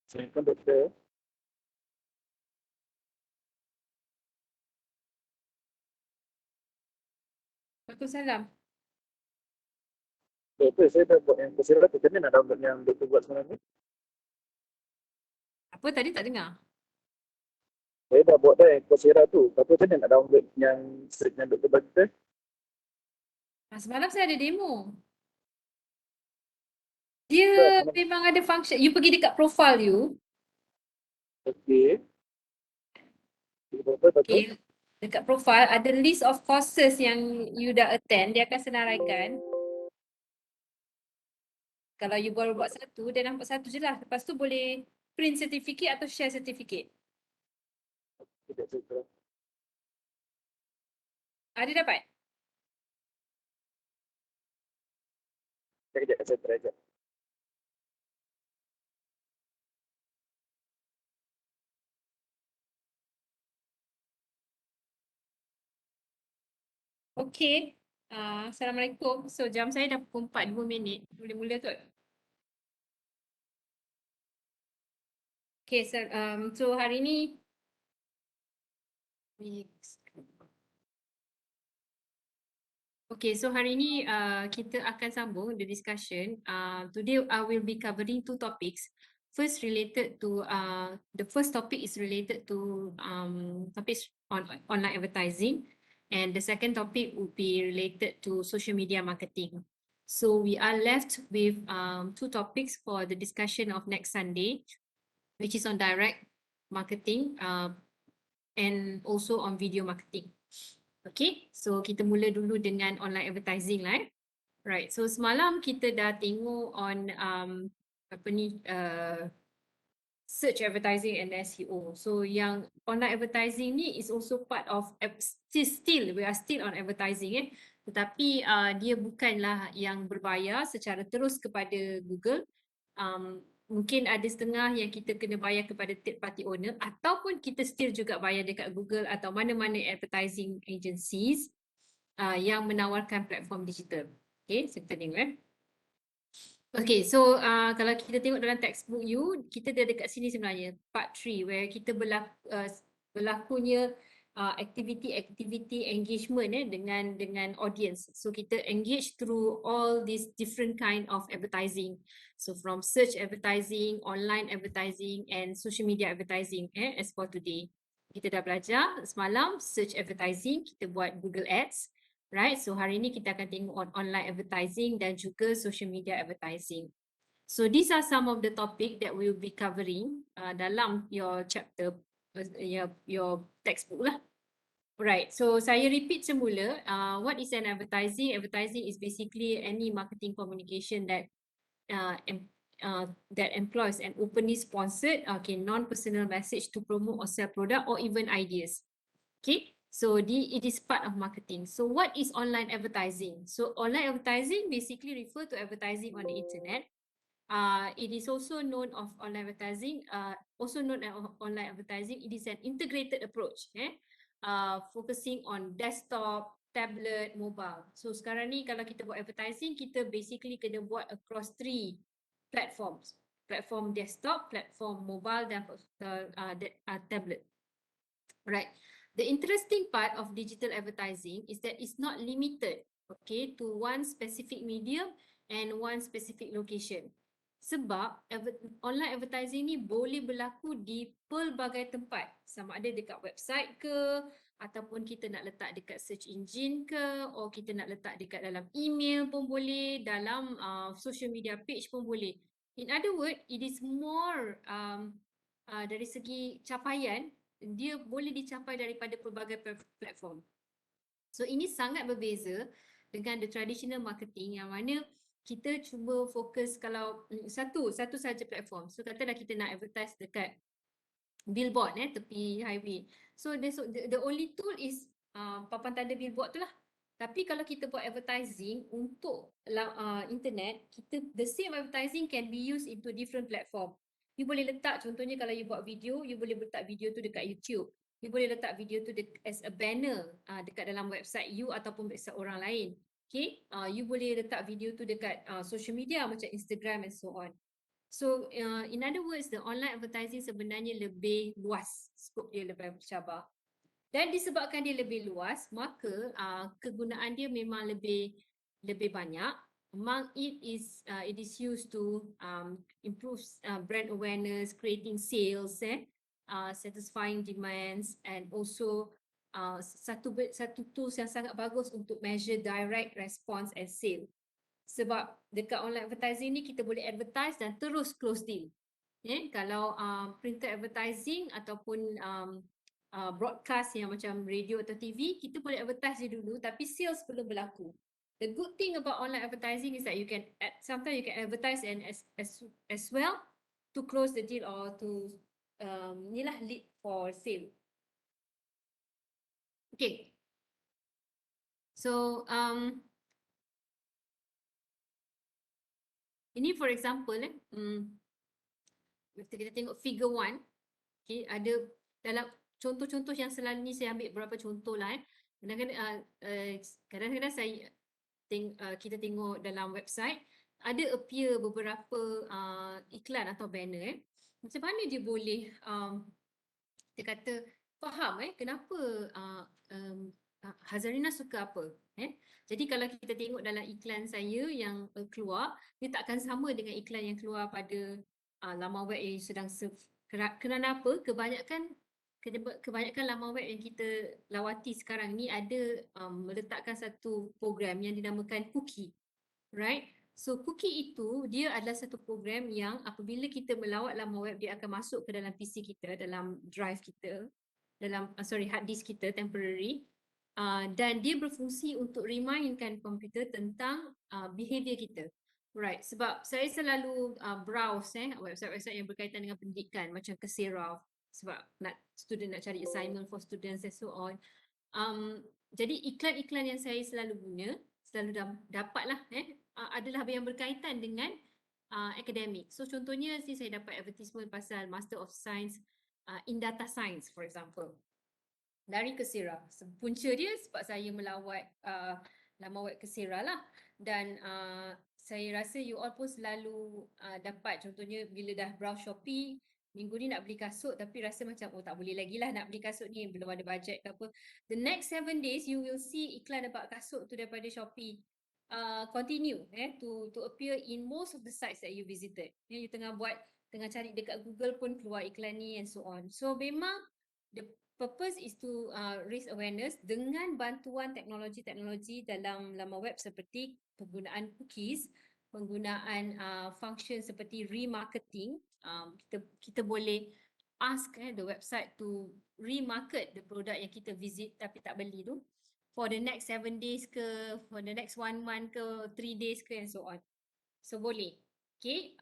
Assalamualaikum doktor. Waalaikumsalam. Doktor, saya dah buat yang Coursera tu. Macam mana nak download yang doktor buat semalam ni? Apa tadi tak dengar? Saya dah buat dah yang Coursera tu. Tapi macam mana nak download yang search yang doktor bagi tu? Semalam saya ada demo. Tak, Dia semalam. memang ada function. You pergi dekat profile you. Okey. Doktor, betul? Okay. Dekat profile ada list of courses yang you dah attend. Dia akan senaraikan. Kalau you baru buat satu, dia nampak satu je lah. Lepas tu boleh print certificate atau share certificate. Sekejap, doktor. Ada dapat? Sekejap, saya try sekejap. Okay. Assalamualaikum. So jam saya dah pukul 4, 2 minit. Boleh mula kot? Okay, so hari ni Okay, so hari ni kita akan sambung the discussion. Today I will be covering two topics. First related to the first topic is related to topics on online advertising, and the second topic will be related to social media marketing. So we are left with two topics for the discussion of next Sunday, which is on direct marketing and also on video marketing. Okay, so kita mula dulu dengan online advertising lah. Right, so semalam kita dah tengok on search advertising and SEO. So yang online advertising ni is also part of we are still on advertising tetapi dia bukanlah yang berbayar secara terus kepada Google. Mungkin ada setengah yang kita kena bayar kepada third party owner ataupun kita still juga bayar dekat Google atau mana-mana advertising agencies yang menawarkan platform digital. Okay, so kita tengok Okay, so kalau kita tengok dalam textbook you, kita dah dekat sini sebenarnya, part 3 where kita berlakunya activity engagement dengan audience. So kita engage through all these different kind of advertising. So from search advertising, online advertising and social media advertising as for today. Kita dah belajar semalam search advertising, kita buat Google Ads. Right, so hari ini kita akan tengok online advertising dan juga social media advertising. So these are some of the topic that we will be covering dalam your chapter, your textbook lah. Right, so saya repeat semula, what is an advertising? Advertising is basically any marketing communication that employs an openly sponsored, non-personal message to promote or sell product or even ideas. Okay. So it is part of marketing. So what is online advertising? So online advertising basically refer to advertising on the internet. It is also known of online advertising. Online advertising. It is an integrated approach. Focusing on desktop, tablet, mobile. So sekarang ni kalau kita buat advertising, kita basically kena buat across 3 platforms. Platform desktop, platform mobile dan tablet. Right. The interesting part of digital advertising is that it's not limited, okay, to one specific medium and one specific location. Sebab online advertising ni boleh berlaku di pelbagai tempat. Sama ada dekat website ke, ataupun kita nak letak dekat search engine ke, atau kita nak letak dekat dalam email pun boleh, dalam social media page pun boleh. In other words, it is more dari segi capaian, dia boleh dicapai daripada pelbagai platform. So ini sangat berbeza dengan the traditional marketing yang mana kita cuba fokus kalau satu saja platform. So katalah kita nak advertise dekat billboard tepi highway. So the only tool is papan tanda billboard tu lah. Tapi kalau kita buat advertising untuk internet, the same advertising can be used into different platform. You boleh letak, contohnya kalau you buat video, you boleh letak video tu dekat YouTube. You boleh letak video tu as a banner dekat dalam website you ataupun website orang lain. Okay, you boleh letak video tu dekat social media macam Instagram and so on. So in other words, the online advertising sebenarnya lebih luas, skop dia lebih bercabar. Dan disebabkan dia lebih luas, maka kegunaan dia memang lebih banyak. Among it is used to improve brand awareness, creating sales, satisfying demands, and also satu tools yang sangat bagus untuk measure direct response and sale. Sebab dekat online advertising ni kita boleh advertise dan terus close deal. Kalau printed advertising ataupun broadcast yang macam radio atau TV, kita boleh advertise je dulu tapi sales belum berlaku. The good thing about online advertising is that you can sometimes you can advertise and as well to close the deal or to ni lah lead for sale. Okay. So ini for example kita tengok figure 1. Okay, ada dalam contoh-contoh yang selalu ni saya ambil beberapa contoh lah. Kadang-kadang kita tengok dalam website ada appear beberapa iklan atau banner. Macam mana dia boleh kita kata faham kenapa Hazarina suka apa. Jadi kalau kita tengok dalam iklan saya yang keluar, dia takkan sama dengan iklan yang keluar pada laman web yang sedang surf. Kenapa? Kebanyakan laman web yang kita lawati sekarang ni ada meletakkan satu program yang dinamakan cookie. Right? So cookie itu dia adalah satu program yang apabila kita melawat laman web, dia akan masuk ke dalam PC kita, dalam drive kita, dalam hard disk kita temporary. Dan dia berfungsi untuk remindkan komputer tentang behavior kita. Right, sebab saya selalu browse website-website yang berkaitan dengan pendidikan macam Coursera sebab student nak cari assignment for students and so on. Jadi iklan-iklan yang saya selalu guna, selalu dapatlah adalah yang berkaitan dengan akademik. So contohnya saya dapat advertisement pasal Master of Science in Data Science for example. Dari Coursera. Punca dia sebab saya melawat laman web Coursera lah. Dan saya rasa you all pun selalu dapat contohnya bila dah browse Shopee, minggu ni nak beli kasut tapi rasa macam tak boleh lagi lah nak beli kasut ni, belum ada bajet ke apa. The next 7 days you will see iklan about kasut tu daripada Shopee. Continue to appear in most of the sites that you visited. You tengah cari dekat Google pun keluar iklan ni and so on. So memang the purpose is to raise awareness dengan bantuan teknologi-teknologi dalam laman web seperti penggunaan cookies, penggunaan function seperti remarketing. Kita boleh ask the website to remarket the product yang kita visit tapi tak beli tu for the next 7 days ke, for the next 1 month ke, 3 days ke and so on. So boleh. Okay.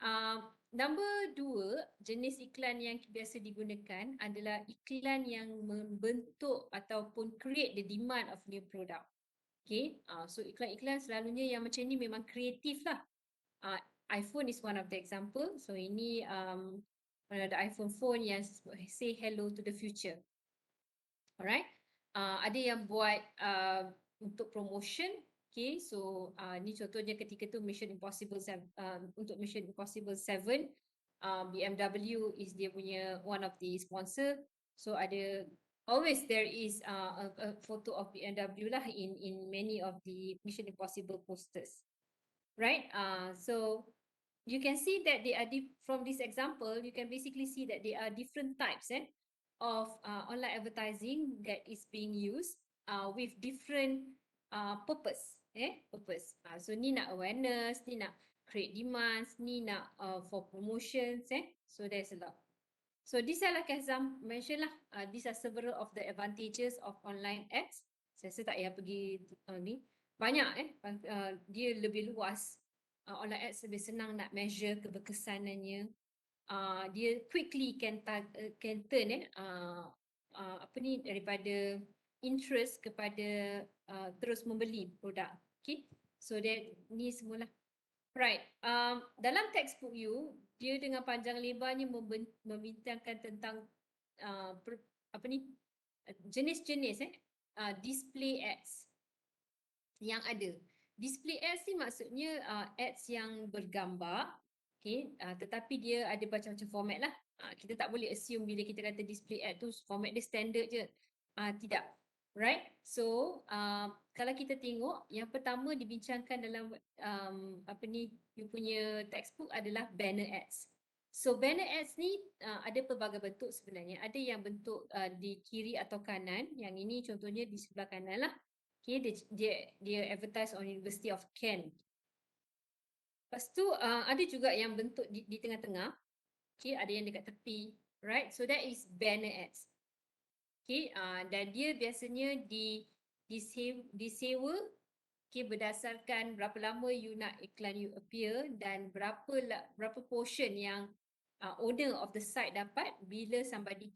Number 2, jenis iklan yang biasa digunakan adalah iklan yang membentuk ataupun create the demand of new product. Okay, so iklan-iklan selalunya yang macam ni memang kreatif lah. iPhone is one of the example. So ini ada iPhone phone yang say hello to the future. Alright, ada yang buat untuk promotion. Okay, so ni contohnya ketika tu Mission Impossible 7, untuk Mission Impossible 7, BMW is dia punya one of the sponsor. So ada always there is a photo of BMW lah in many of the Mission Impossible posters, right? So you can see that they are from this example, you can basically see that there are different types of online advertising that is being used with different purpose. So ni nak awareness, ni nak create demands, ni nak for promotions. So there's a lot. So these are like example mention lah. These are several of the advantages of online ads. Saya rasa tak payah pergi ni. Banyak dia lebih luas. Online ads lebih senang nak measure keberkesanannya. Dia quickly can turn apa ni daripada interest kepada terus membeli produk. Okay, so that ni semualah. Right, dalam textbook you dia dengan panjang lebarnya membincangkan tentang apa ni jenis-jenis display ads yang ada. Display ads ni maksudnya ads yang bergambar. Okay, tetapi dia ada macam-macam format lah. Kita tak boleh assume bila kita kata display ad tu format dia standard je. Tidak. Right? So, kalau kita tengok yang pertama dibincangkan dalam you punya textbook adalah banner ads. So, banner ads ni ada pelbagai bentuk sebenarnya. Ada yang bentuk di kiri atau kanan. Yang ini contohnya di sebelah kanan lah. Okay, dia advertise on University of Kent. Lepas tu ada juga yang bentuk di tengah-tengah. Okay, ada yang dekat tepi. Right, so that is banner ads. Okay, dan dia biasanya disewa okay, berdasarkan berapa lama you nak iklan you appear dan berapa portion yang owner of the site dapat bila somebody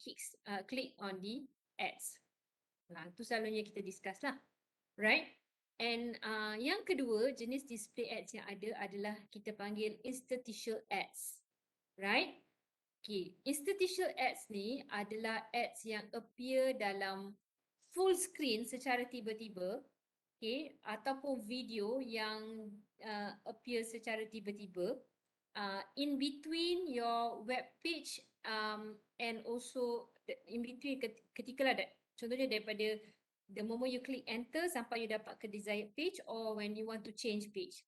click on the ads. Itu selalunya kita discuss lah. Right? And yang kedua, jenis display ads yang ada adalah kita panggil interstitial ads. Right? Okay, interstitial ads ni adalah ads yang appear dalam full screen secara tiba-tiba, okay, ataupun video yang appear secara tiba-tiba in between your web page and also in between ketika lah contohnya daripada the moment you click enter sampai you dapat ke desired page or when you want to change page.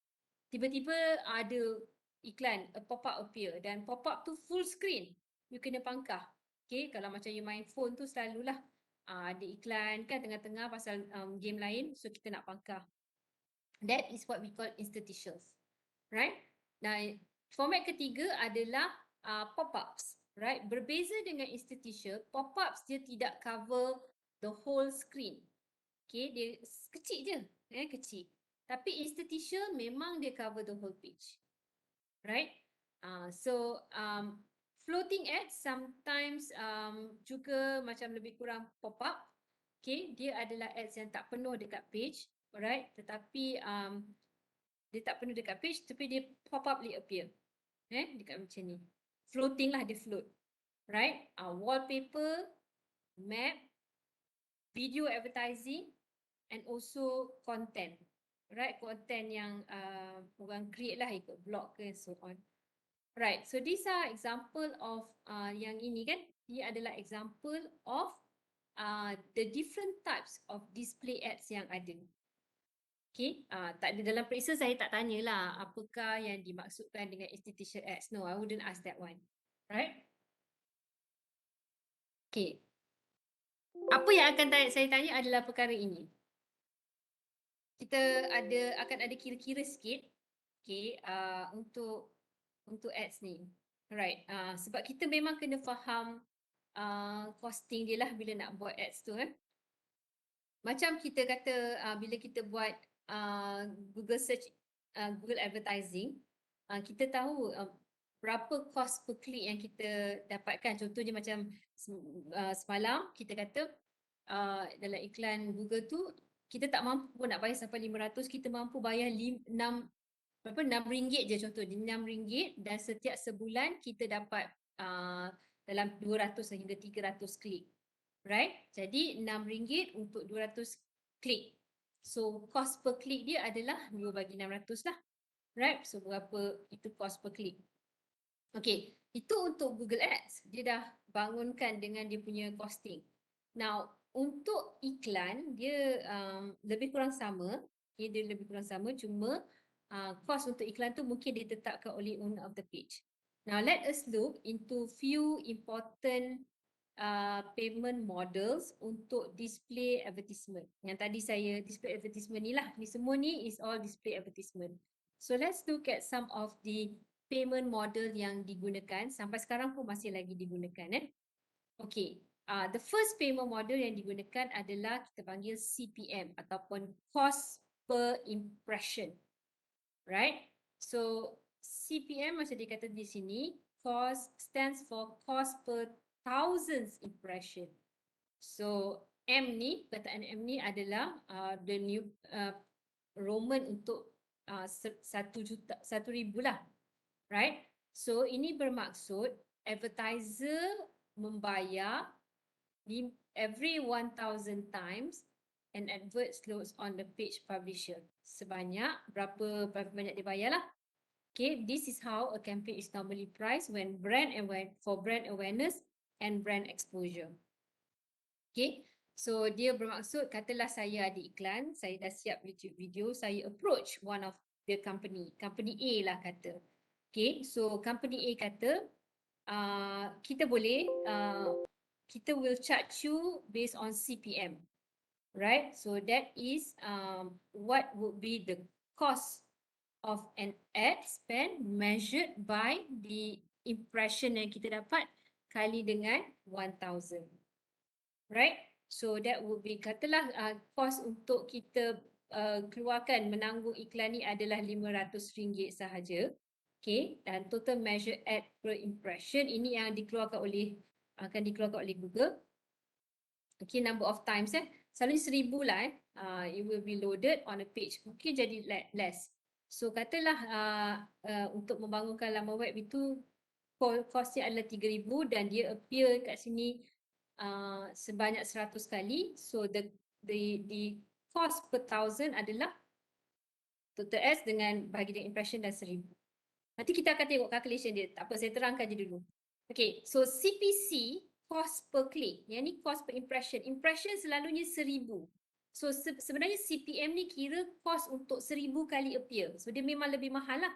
Tiba-tiba ada iklan, a pop-up appear dan pop-up tu full screen. You kena pangkah. Okay, kalau macam you main phone tu selalulah ada iklan kan tengah-tengah pasal game lain, so kita nak pangkah. That is what we call interstitials. Right? Nah, format ketiga adalah pop-ups. Right? Berbeza dengan interstitial, pop-ups dia tidak cover the whole screen. Okay, dia kecil je, kecil. Tapi interstitial memang dia cover the whole page. Right? So, floating ads sometimes juga macam lebih kurang pop-up. Okay, dia adalah ads yang tak penuh dekat page. Alright, tetapi dia tak penuh dekat page tapi dia pop-up appear. Dekat macam ni. Floating lah, dia float. Right? Wallpaper, map, video advertising, and also content. Right, content yang orang create lah ikut blog ke so on. Right, so these are example of yang ini kan, dia adalah example of the different types of display ads yang ada. Okay, tak ada dalam periksa saya tak tanyalah apakah yang dimaksudkan dengan institutional ads. No, I wouldn't ask that one. Right? Okay. Apa yang akan saya tanya adalah perkara ini. Kita akan ada kira-kira sikit, okay, untuk ads ni. Alright, sebab kita memang kena faham costing dia lah bila nak buat ads tu kan. Macam kita kata bila kita buat Google search, Google advertising, kita tahu berapa cost per click yang kita dapatkan. Contohnya macam semalam kita kata dalam iklan Google tu kita tak mampu nak bayar sampai 500, kita mampu bayar 6 ringgit je contoh, RM6 dan setiap sebulan kita dapat dalam 200 hingga 300 klik. Right? Jadi RM6 untuk 200 klik. So cost per klik dia adalah 2 bagi 600 lah. Right? So berapa itu cost per klik. Okay, itu untuk Google Ads. Dia dah bangunkan dengan dia punya costing. Now, untuk iklan, dia lebih kurang sama. Okay, dia lebih kurang sama, cuma cost untuk iklan tu mungkin ditetapkan oleh owner of the page. Now, let us look into few important payment models untuk display advertisement. Yang tadi saya display advertisement ni lah. Ni semua ni is all display advertisement. So, let's look at some of the payment model yang digunakan. Sampai sekarang pun masih lagi digunakan. Okay. The first payment model yang digunakan adalah kita panggil CPM ataupun cost per impression. Right? So CPM macam dikata di sini, cost stands for cost per thousands impression. So M ni, perkataan M ni adalah the new Roman untuk 1,000 lah. Right? So ini bermaksud advertiser membayar every 1,000 times an advert loads on the page publisher. Sebanyak berapa banyak dia bayar lah. Okay, this is how a campaign is normally priced when for brand awareness and brand exposure. Okay, so dia bermaksud katalah saya ada iklan, saya dah siap YouTube video, saya approach one of the company A lah kata. Okay, so company A kata, kita boleh, kita will charge you based on CPM, right? So that is what would be the cost of an ad spend measured by the impression yang kita dapat kali dengan 1000. Right? So that would be, katalah cost untuk kita keluarkan menanggung iklan ni adalah RM500 sahaja. Okay, dan total measure ad per impression ini yang akan dikeluarkan oleh Google. Okay, number of times selalunya 1000 lah it will be loaded on a page. Mungkin jadi less. So katalah untuk membangunkan laman web itu kosnya adalah 3000 dan dia appear kat sini sebanyak 100 kali. So the cost per 1000 adalah total ads dengan bahagi dengan impression dan 1000. Nanti kita akan tengok calculation dia. Tak apa, saya terangkan je dulu. Okay, so CPC, cost per click. Yang ni cost per impression. Impression selalunya 1000. So sebenarnya CPM ni kira cost untuk 1000 kali appear. So dia memang lebih mahal lah.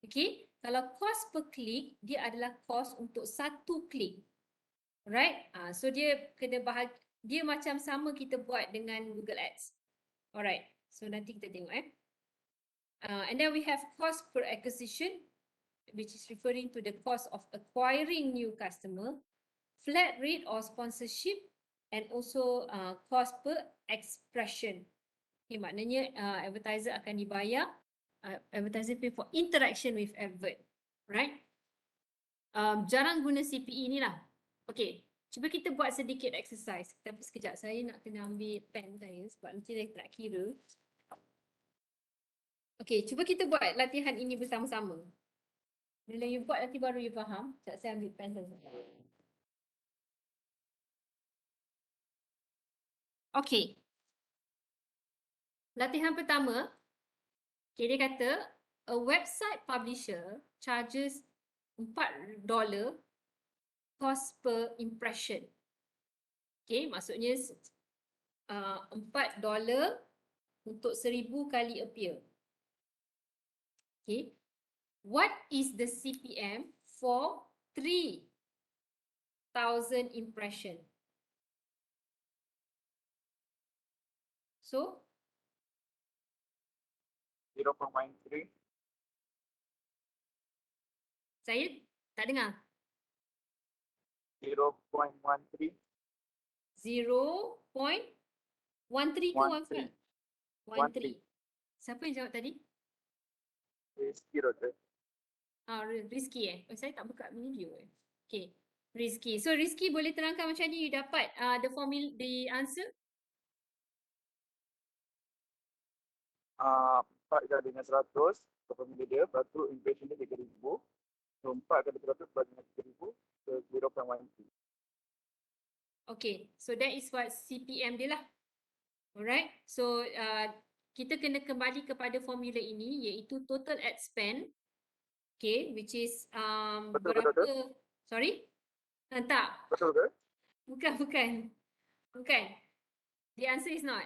Okay, kalau cost per click, dia adalah cost untuk satu klik. Right? So dia kena dia macam sama kita buat dengan Google Ads. Alright, so nanti kita tengok and then we have cost per acquisition, which is referring to the cost of acquiring new customer, flat rate or sponsorship, and also cost per expression. Okay, maknanya advertiser akan dibayar, advertiser pay for interaction with advert, right? Jarang guna CPE ni lah. Okay, cuba kita buat sedikit exercise. Tapi sekejap, saya nak kena ambil pen saya sebab nanti saya tak kira. Okay, cuba kita buat latihan ini bersama-sama. Bila you buat nanti baru you faham. Sekejap saya ambil pen saya. Okay. Latihan pertama, okay, dia kata, a website publisher charges $4 cost per impression. Okay, maksudnya $4 untuk 1000 kali appear. Okay, what is the CPM for 3000 impression? So 0.13. saya tak dengar. 0.13. 0.13 ke 15? 13. Siapa yang jawab tadi? Rizky Doktor. Rizky Oh, saya tak buka video Okay, Rizky. So Rizky boleh terangkan macam ni you dapat the answer? 4 kali dengan 100 formula dia, lepas tu impression dia 3000. So 4 kali 100 bagi dengan 3000, so 0.13. Okay, so that is what CPM dia lah. Alright, so kita kena kembali kepada formula ini iaitu total ad spend. Okay, which is Betul, berapa? betul. Sorry? Tak. Betul ke? Bukan. The answer is not.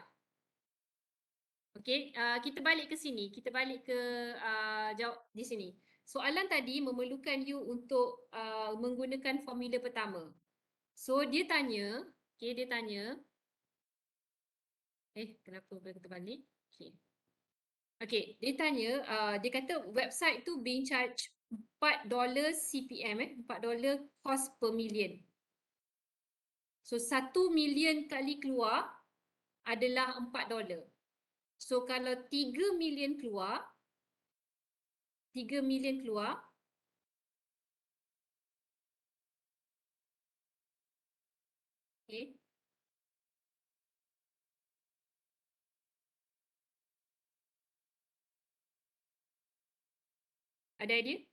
Okay, kita balik ke sini. Kita balik ke jawab di sini. Soalan tadi memerlukan you untuk menggunakan formula pertama. So dia tanya, okay, dia tanya, kenapa boleh kita balik? Okay, dia tanya, dia kata website tu being charged $4 CPM, $4 cost per million. So 1 million kali keluar adalah $4. So kalau 3 million keluar, okay. Ada idea?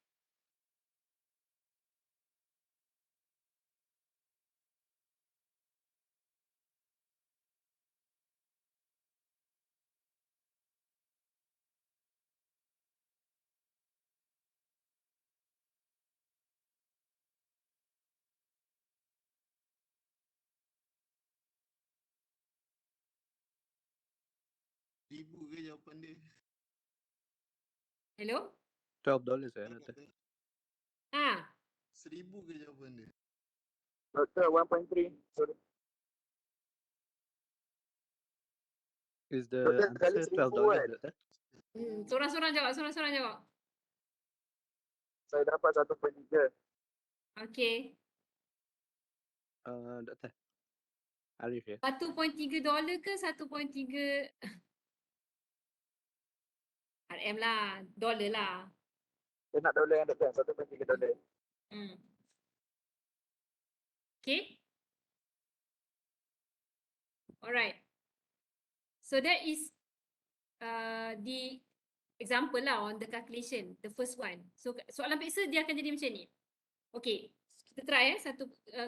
$1,000 ke jawapan dia? Hello? $12 ya doktor. Ah, 1,000 ke jawapan dia? Doktor 1.3. Sorry. Is the Doktor, kali answer 1,000 $12 kan? doktor? seorang-seorang jawab, seorang-seorang jawab. Saya dapat 1.3. Okay. Doktor. Arif ya. $1.3 ke 1.3 RM lah, dollar lah. Saya nak dolar yang doktor, 1.3 dolar. Hmm. Okay. Alright. So that is the example lah on the calculation, the first one. So soalan peksa dia akan jadi macam ni. Okay, kita try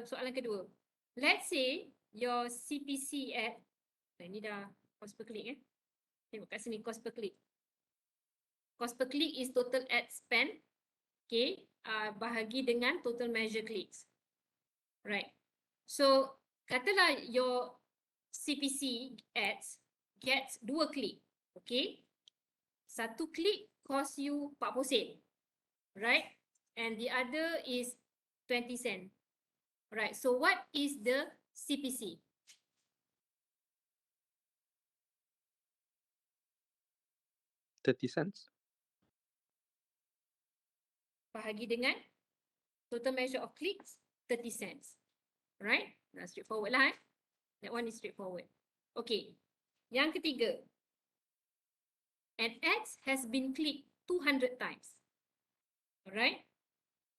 soalan kedua. Let's say your CPC at, ni dah cost per click Tengok kat sini cost per click. Cost per click is total ad spend, okay, bahagi dengan total measure clicks. Right. So katalah your CPC ads gets 2 klik, okay? 1 klik cost you 40 sen, right? And the other is 20 sen, right? So what is the CPC? $0.30. Bahagi dengan total measure of clicks, 30 cents, right? Nah, straightforward lah That one is straightforward. Okay, yang ketiga. An ad has been clicked 200 times. Alright?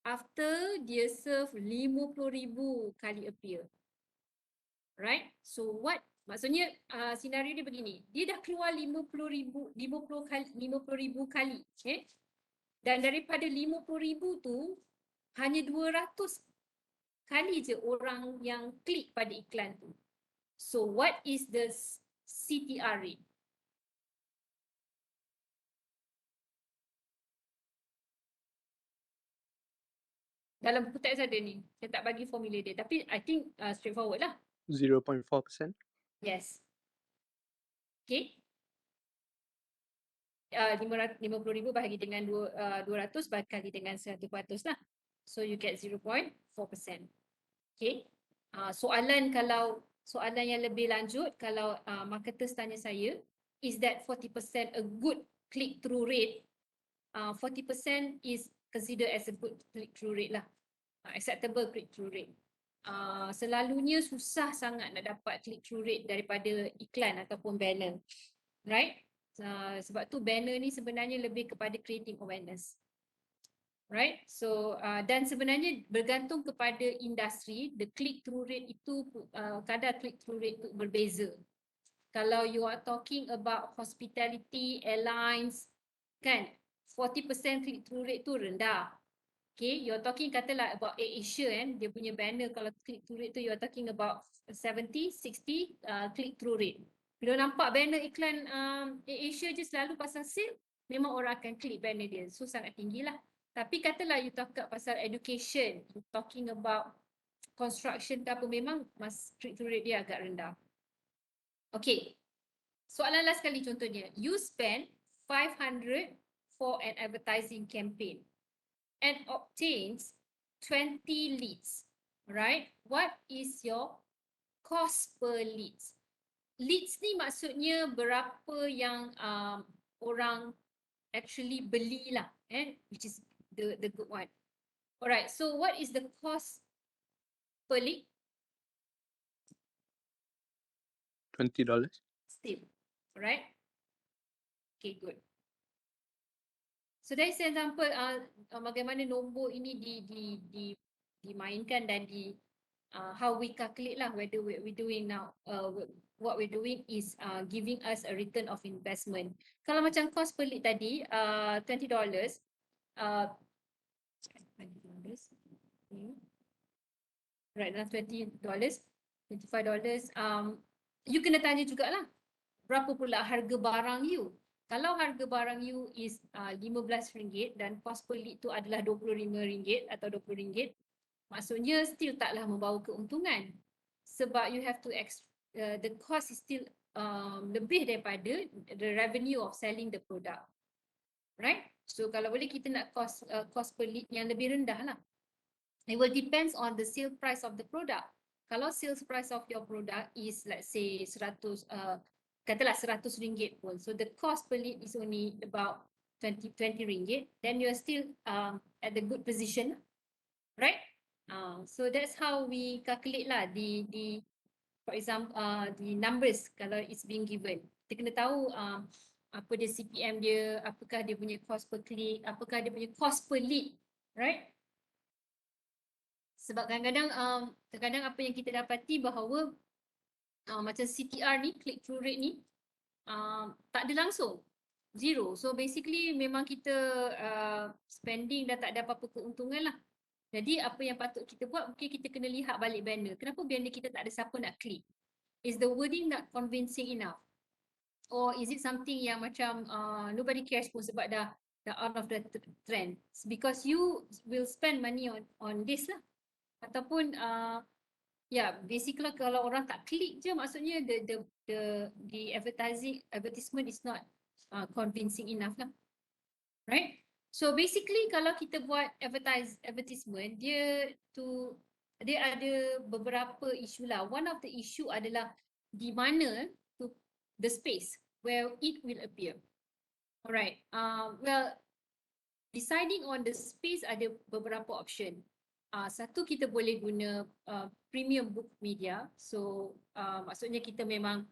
After dia serve 50,000 kali appear. Right? So what? Maksudnya senario dia begini. Dia dah keluar 50,000 kali. Okay? Dan daripada 50,000 tu hanya 200 kali je orang yang klik pada iklan tu. So what is the CTR rate? Dalam buku teks ada ni. Saya tak bagi formula dia. Tapi I think straightforward lah. 0.4%. Yes. Okay. 50,000 bahagi dengan 200 bahagi dengan 100% lah. So you get 0.4%. Okay. Soalan yang lebih lanjut, kalau marketers tanya saya, is that 40% a good click-through rate? 40% is considered as a good click-through rate lah. Acceptable click-through rate. Selalunya susah sangat nak dapat click-through rate daripada iklan ataupun banner. Right? Sebab tu banner ni sebenarnya lebih kepada creating awareness. Right? So dan sebenarnya bergantung kepada industri, the click-through rate itu kadar click-through rate itu berbeza. Kalau you are talking about hospitality, airlines, kan, 40% click-through rate tu rendah. Okay, you're talking katalah about AirAsia dia punya banner, kalau click-through rate tu you're talking about 70, 60 click-through rate. Bila nampak banner iklan AirAsia je selalu pasal sale, memang orang akan klik banner dia. So sangat tinggi lah. Tapi katalah you talk pasal education, you talking about construction ke apa, memang click-through rate dia agak rendah. Okay, soalan last kali contohnya. You spend 500 for an advertising campaign and obtains 20 leads, right? What is your cost per leads? Leads ni maksudnya berapa yang orang actually beli lah, which is the good one. Alright, so what is the cost per lead? $20. Still, right? Okay, good. So there is example bagaimana nombor ini dimainkan dan how we calculate lah whether we're doing now what we're doing is giving us a return of investment. Kalau macam cost per lead tadi $20 right now $20 $25 you kena tanya jugalah berapa pula harga barang you. Kalau harga barang you is RM15 dan cost per lead tu adalah RM25 atau RM20, maksudnya still taklah membawa keuntungan. Sebab you have to the cost is still lebih daripada the revenue of selling the product. Right? So kalau boleh kita nak cost per lead yang lebih rendah lah. It will depends on the sale price of the product. Kalau sales price of your product is let's say 100 katalah RM100 pun. So the cost per lead is only about 20 ringgit, then you are still at the good position, right? So that's how we calculate lah the for example the numbers kalau it's being given. Kita kena tahu apa dia CPM dia, apakah dia punya cost per click, apakah dia punya cost per lead, right? Sebab kadang-kadang terkadang apa yang kita dapati bahawa macam CTR ni, click through rate ni tak ada langsung, zero. So basically memang kita spending dah tak ada apa-apa keuntungan lah. Jadi apa yang patut kita buat, mungkin kita kena lihat balik banner. Kenapa banner kita tak ada siapa nak klik? Is the wording not convincing enough? Or is it something yang macam nobody cares pun sebab dah out of the trend? It's because you will spend money on this lah. Ataupun basically kalau orang tak klik je, maksudnya the advertisement is not convincing enough lah, right? So basically kalau kita buat advertisement, dia ada beberapa isu lah. One of the issue adalah di mana the space where it will appear. Alright, well, deciding on the space ada beberapa option. Satu, kita boleh guna premium book media. So maksudnya kita memang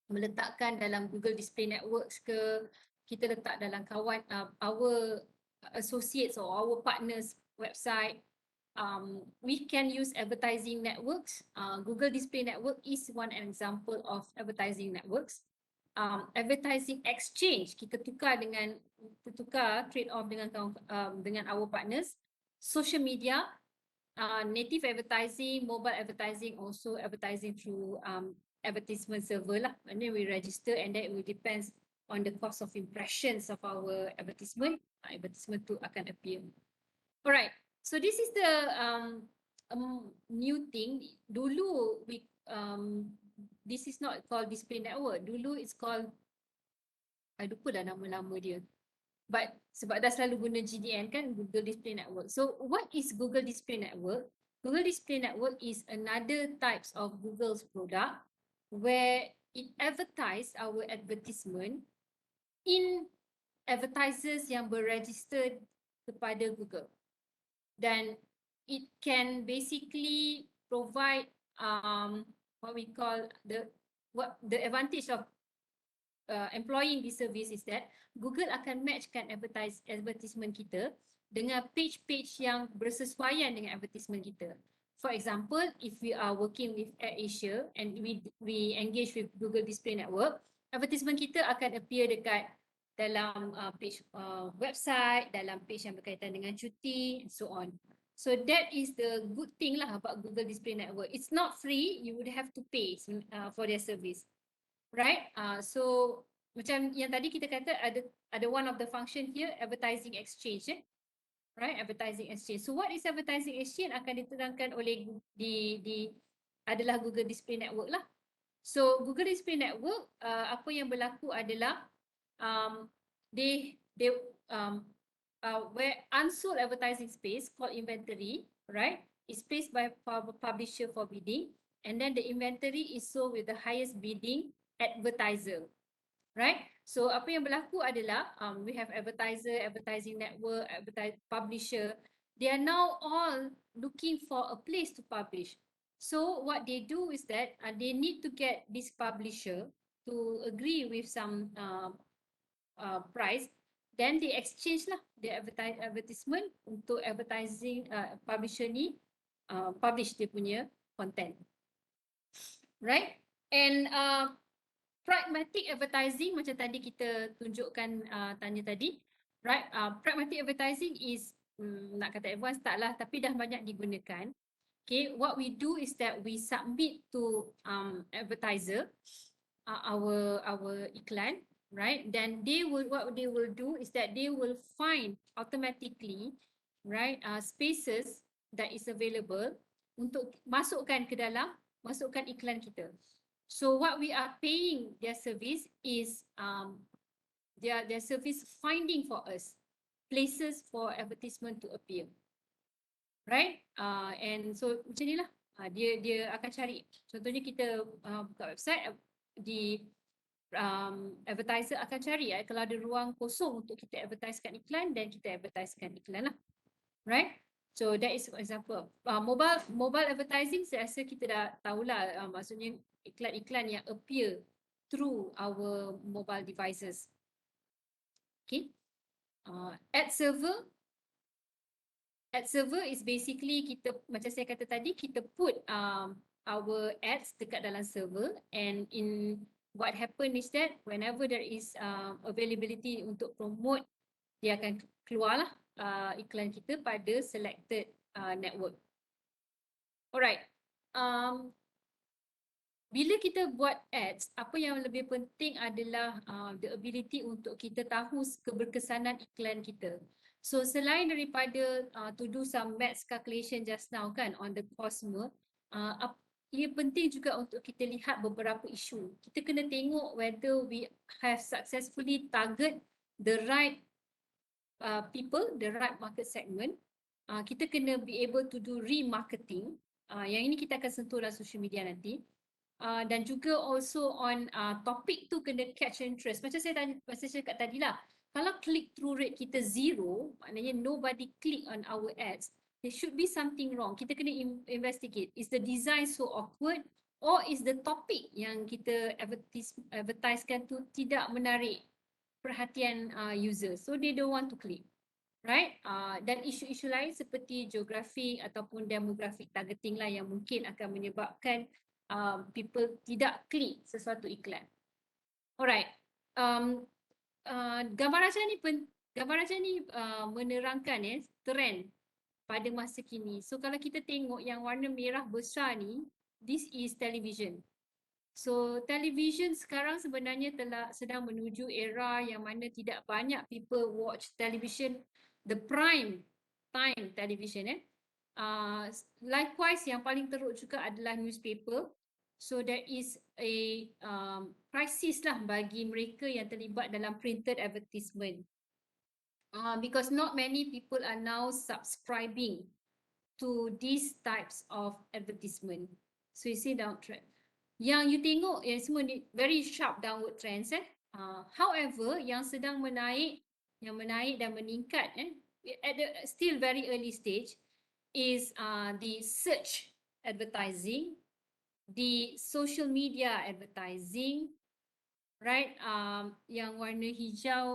meletakkan dalam Google Display Networks ke, kita letak dalam kawan our associates or our partners website. We can use advertising networks. Google Display Network is one example of advertising networks. Advertising exchange, kita trade off dengan our partners. Social media, native advertising, mobile advertising, also advertising through advertisement server lah. And then we register, and then it will depends on the cost of impressions of our advertisement. Advertisement tu akan appear. Alright, so this is the new thing. Dulu this is not called display network. Dulu it's called, I lupa dah nama-nama dia. But sebab dah selalu guna GDN kan, Google Display Network. So what is Google Display Network? Google Display Network is another types of Google's product where it advertise our advertisement in advertisers yang berregistered kepada Google. Dan it can basically provide what we call the advantage of employing this service is that Google akan matchkan advertisement kita dengan page-page yang bersesuaian dengan advertisement kita. For example, if we are working with AirAsia and we engage with Google Display Network, advertisement kita akan appear dekat dalam page website, dalam page yang berkaitan dengan cuti, and so on. So that is the good thing lah about Google Display Network. It's not free, you would have to pay for their service. Right? So macam yang tadi kita kata ada one of the function here, advertising exchange, right? Advertising exchange. So what is advertising exchange akan diterangkan oleh adalah Google Display Network lah. So Google Display Network apa yang berlaku adalah where unsold advertising space called inventory, right, is placed by publisher for bidding, and then the inventory is sold with the highest bidding advertiser, right? So apa yang berlaku adalah we have advertiser, advertising network, publisher. They are now all looking for a place to publish. So what they do is that they need to get this publisher to agree with some price. Then they exchange lah the advertisement untuk advertising publisher ni publish dia punya content, right? And pragmatic advertising macam tadi kita tunjukkan tanya tadi, right? Pragmatic advertising is nak kata advance tak lah, tapi dah banyak digunakan. Okay, what we do is that we submit to advertiser our iklan, right? Then what they will do is that they will find automatically, right, spaces that is available untuk masukkan iklan kita. So what we are paying their service is their service finding for us places for advertisement to appear, right? And so macam ni lah, dia akan cari. Contohnya kita buka website, di advertiser akan cari kalau ada ruang kosong untuk kita advertisekan iklan, dan kita advertisekan iklan lah, right? So that is for example. Mobile advertising saya rasa kita dah tahulah, maksudnya iklan-iklan yang appear through our mobile devices. Okay. Ad server is basically kita, macam saya kata tadi, kita put our ads dekat dalam server, and in what happen is that whenever there is availability untuk promote, dia akan keluarlah iklan kita pada selected network. Alright. Bila kita buat ads, apa yang lebih penting adalah the ability untuk kita tahu keberkesanan iklan kita. So selain daripada to do some maths calculation just now kan on the cost semua, ia penting juga untuk kita lihat beberapa isu. Kita kena tengok whether we have successfully target the right people, the right market segment. Kita kena be able to do remarketing. Yang ini kita akan sentuh dalam social media nanti. Dan juga also on topik tu kena catch interest. Macam saya cakap tadi lah, kalau click through rate kita zero, maknanya nobody click on our ads, there should be something wrong. Kita kena investigate. Is the design so awkward, or is the topic yang kita advertisekan tu tidak menarik perhatian user, so they don't want to click, right? Dan isu-isu lain seperti geographic ataupun demographic targeting lah yang mungkin akan menyebabkan people tidak klik sesuatu iklan. Alright. Gambar rajah ni menerangkan trend pada masa kini. So kalau kita tengok yang warna merah besar ni, this is television. So television sekarang sebenarnya sedang menuju era yang mana tidak banyak people watch television, the prime time television. Likewise yang paling teruk juga adalah newspaper. So there is a crisis lah bagi mereka yang terlibat dalam printed advertisement. Because not many people are now subscribing to these types of advertisement. So you see downtrend. Yang you tengok semua ni very sharp downward trends. However, yang sedang menaik dan meningkat at the still very early stage is the search advertising, the social media advertising, right? Yang warna hijau,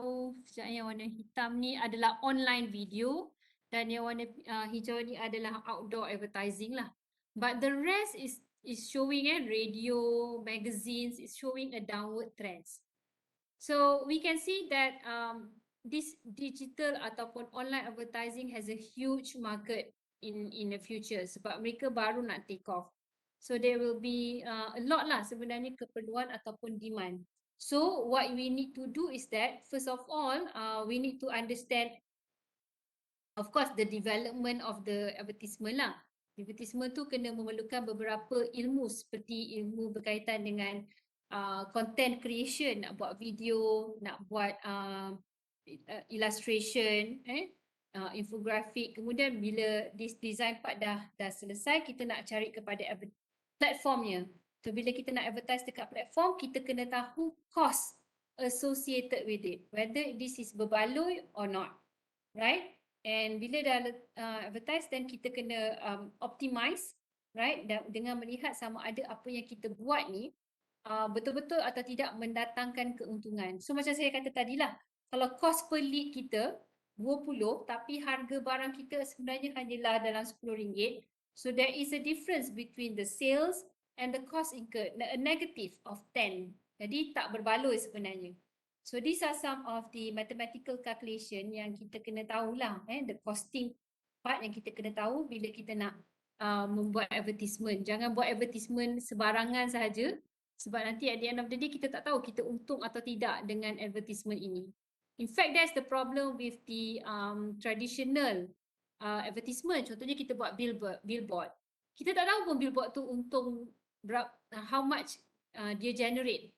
yang warna hitam ni adalah online video, dan yang warna hijau ni adalah outdoor advertising lah. But the rest is showing radio, magazines is showing a downward trends. So we can see that this digital ataupun online advertising has a huge market in the future sebab mereka baru nak take off. So there will be a lot lah sebenarnya keperluan ataupun demand. So what we need to do is that first of all we need to understand, of course, the development of the advertisement lah. Advertisement tu kena memerlukan beberapa ilmu seperti ilmu berkaitan dengan content creation, nak buat video, nak buat illustration, infographic. Kemudian bila this design part dah selesai, kita nak cari kepada platformnya. So bila kita nak advertise dekat platform, kita kena tahu cost associated with it, whether this is berbaloi or not, right? And bila dah advertise, then kita kena optimize, right? Dan dengan melihat sama ada apa yang kita buat ni betul-betul atau tidak mendatangkan keuntungan. So macam saya kata tadi lah, kalau cost per lead kita 20 tapi harga barang kita sebenarnya hanyalah dalam RM10. So there is a difference between the sales and the cost incurred, a negative of 10. Jadi tak berbaloi sebenarnya. So these are some of the mathematical calculation yang kita kena tahulah, the costing part yang kita kena tahu bila kita nak membuat advertisement. Jangan buat advertisement sebarangan saja sebab nanti at the end of the day kita tak tahu kita untung atau tidak dengan advertisement ini. In fact, that's the problem with the traditional advertisement. Contohnya kita buat billboard. Kita tak tahu pun billboard tu untung how much dia generate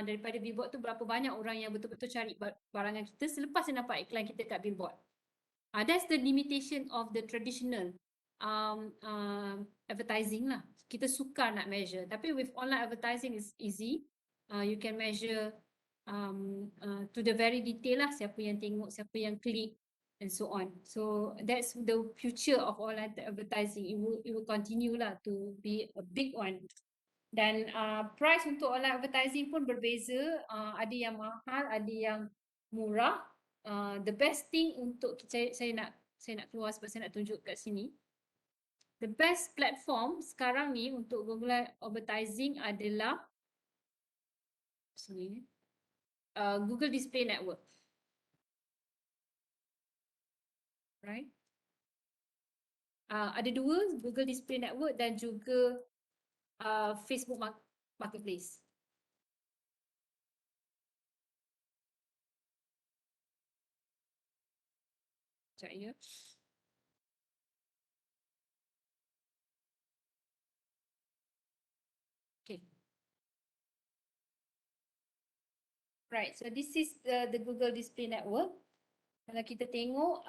daripada billboard tu berapa banyak orang yang betul-betul cari barangan kita selepas dia nampak iklan kita kat billboard. That's the limitation of the traditional advertising lah. Kita sukar nak measure. Tapi with online advertising is easy. You can measure to the very detail lah, siapa yang tengok, siapa yang klik and so on. So that's the future of online advertising. It will continue lah to be a big one. Dan price untuk online advertising pun berbeza. Ada yang mahal, ada yang murah. The best thing untuk saya nak keluar sebab saya nak tunjuk kat sini. The best platform sekarang ni untuk Google advertising adalah Google Display Network. Right? Ada dua, Google Display Network dan juga Facebook Marketplace. Sekejap ya. Okay. Right, so this is the Google Display Network. Kalau kita tengok,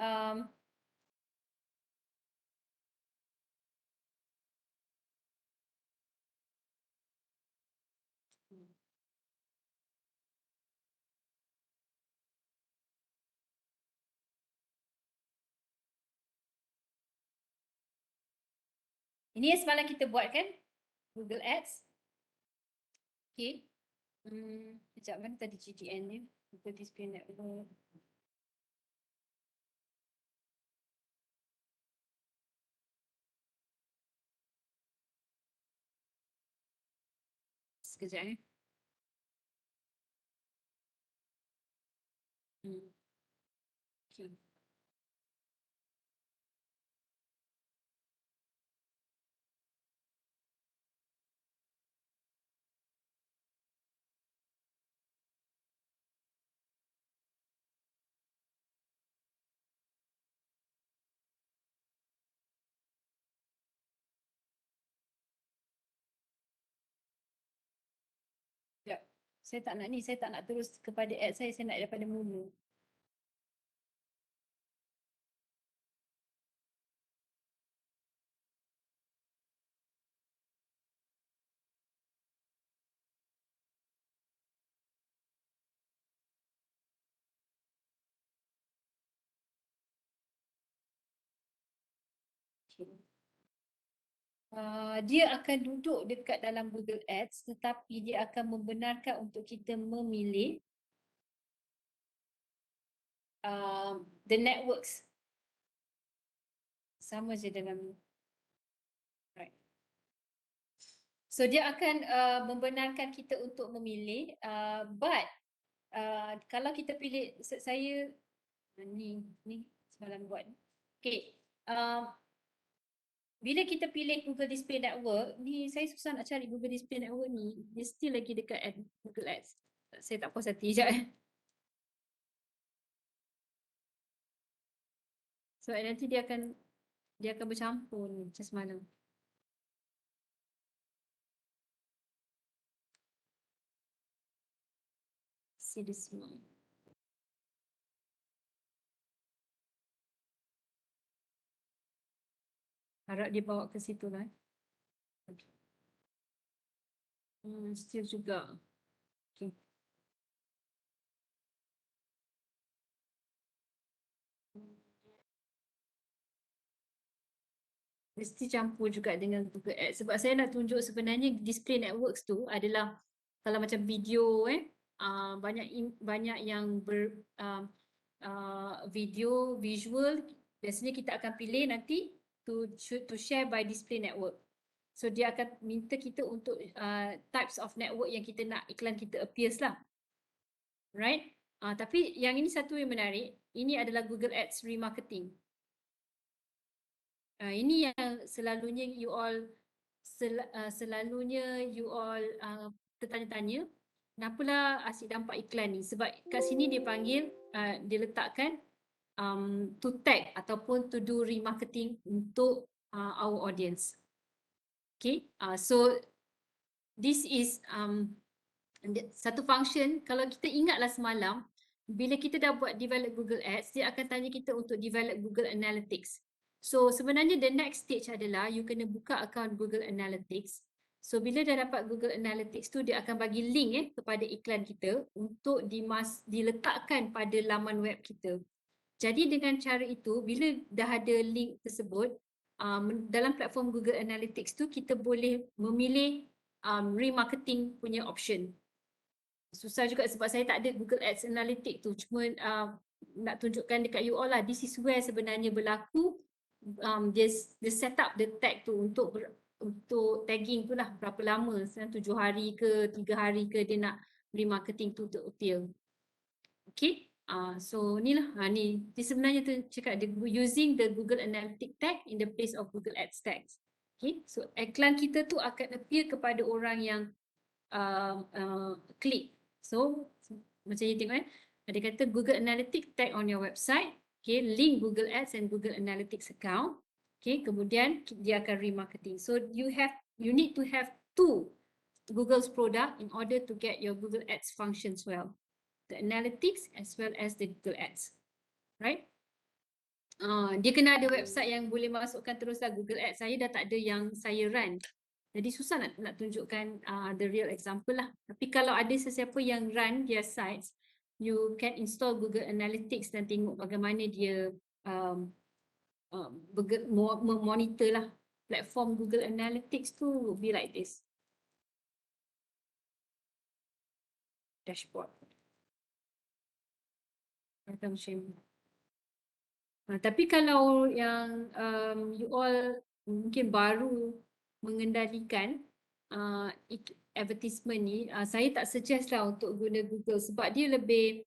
ini yang semalam kita buat kan, Google Ads. Okay. Sekejap kan tadi GTN ni, Google Display Network. Sekejap ya. Okay. Sekejap. Saya tak nak ni, saya tak nak terus kepada ad saya nak daripada mula. Dia akan duduk dekat dalam Google Ads tetapi dia akan membenarkan untuk kita memilih the networks. Sama je dalam right. So dia akan membenarkan kita untuk memilih but kalau kita pilih saya ni semalam buat. Okay. Bila kita pilih Google Display Network, ni saya susah nak cari Google Display Network ni. Dia still lagi dekat Google Ads. Saya tak puas hati sekejap. So nanti dia akan bercampur ni macam semalam. See this one. Harap dia bawa ke situ lah. Okay. Still juga. Okay. Mesti campur juga dengan Google Ads sebab saya nak tunjuk sebenarnya display networks tu adalah kalau macam video banyak yang video visual biasanya kita akan pilih nanti to share by display network. So dia akan minta kita untuk types of network yang kita nak iklan kita appears lah. Right? Tapi yang ini satu yang menarik, ini adalah Google Ads remarketing. Ini yang selalunya you all tertanya-tanya, kenapalah asyik nampak iklan ni? Sebab kat sini dia panggil, dia letakkan to tag ataupun to do remarketing untuk our audience. Okay, so this is satu function. Kalau kita ingatlah semalam, bila kita dah buat develop Google Ads, dia akan tanya kita untuk develop Google Analytics. So sebenarnya the next stage adalah you kena buka account Google Analytics. So bila dah dapat Google Analytics tu, dia akan bagi link kepada iklan kita untuk diletakkan pada laman web kita. Jadi dengan cara itu, bila dah ada link tersebut, dalam platform Google Analytics tu kita boleh memilih remarketing punya option. Susah juga sebab saya tak ada Google Ads Analytics tu. Cuma nak tunjukkan dekat you all lah. This is where sebenarnya berlaku. Dia set up the tag tu untuk tagging tu lah. Berapa lama. 7 hari ke 3 hari ke dia nak remarketing tu untuk util. Okay. So ni lah. Ni sebenarnya tu cakap using the Google Analytics tag in the place of Google Ads tags. Okay. So iklan kita tu akan appear kepada orang yang klik. So macam you tengok dia kata Google Analytics tag on your website. Okay, link Google Ads and Google Analytics account. Okay, kemudian dia akan remarketing. So you need to have two Google's product in order to get your Google Ads functions well. The analytics as well as the Google Ads. Right? Dia kena ada website yang boleh masukkan teruslah Google Ads. Saya dah tak ada yang saya run. Jadi susah nak tunjukkan the real example lah. Tapi kalau ada sesiapa yang run their sites, you can install Google Analytics dan tengok bagaimana dia memonitor lah. Platform Google Analytics tu will be like this. Dashboard. Macam tapi kalau yang you all mungkin baru mengendalikan advertisement ni, saya tak suggest lah untuk guna Google sebab dia lebih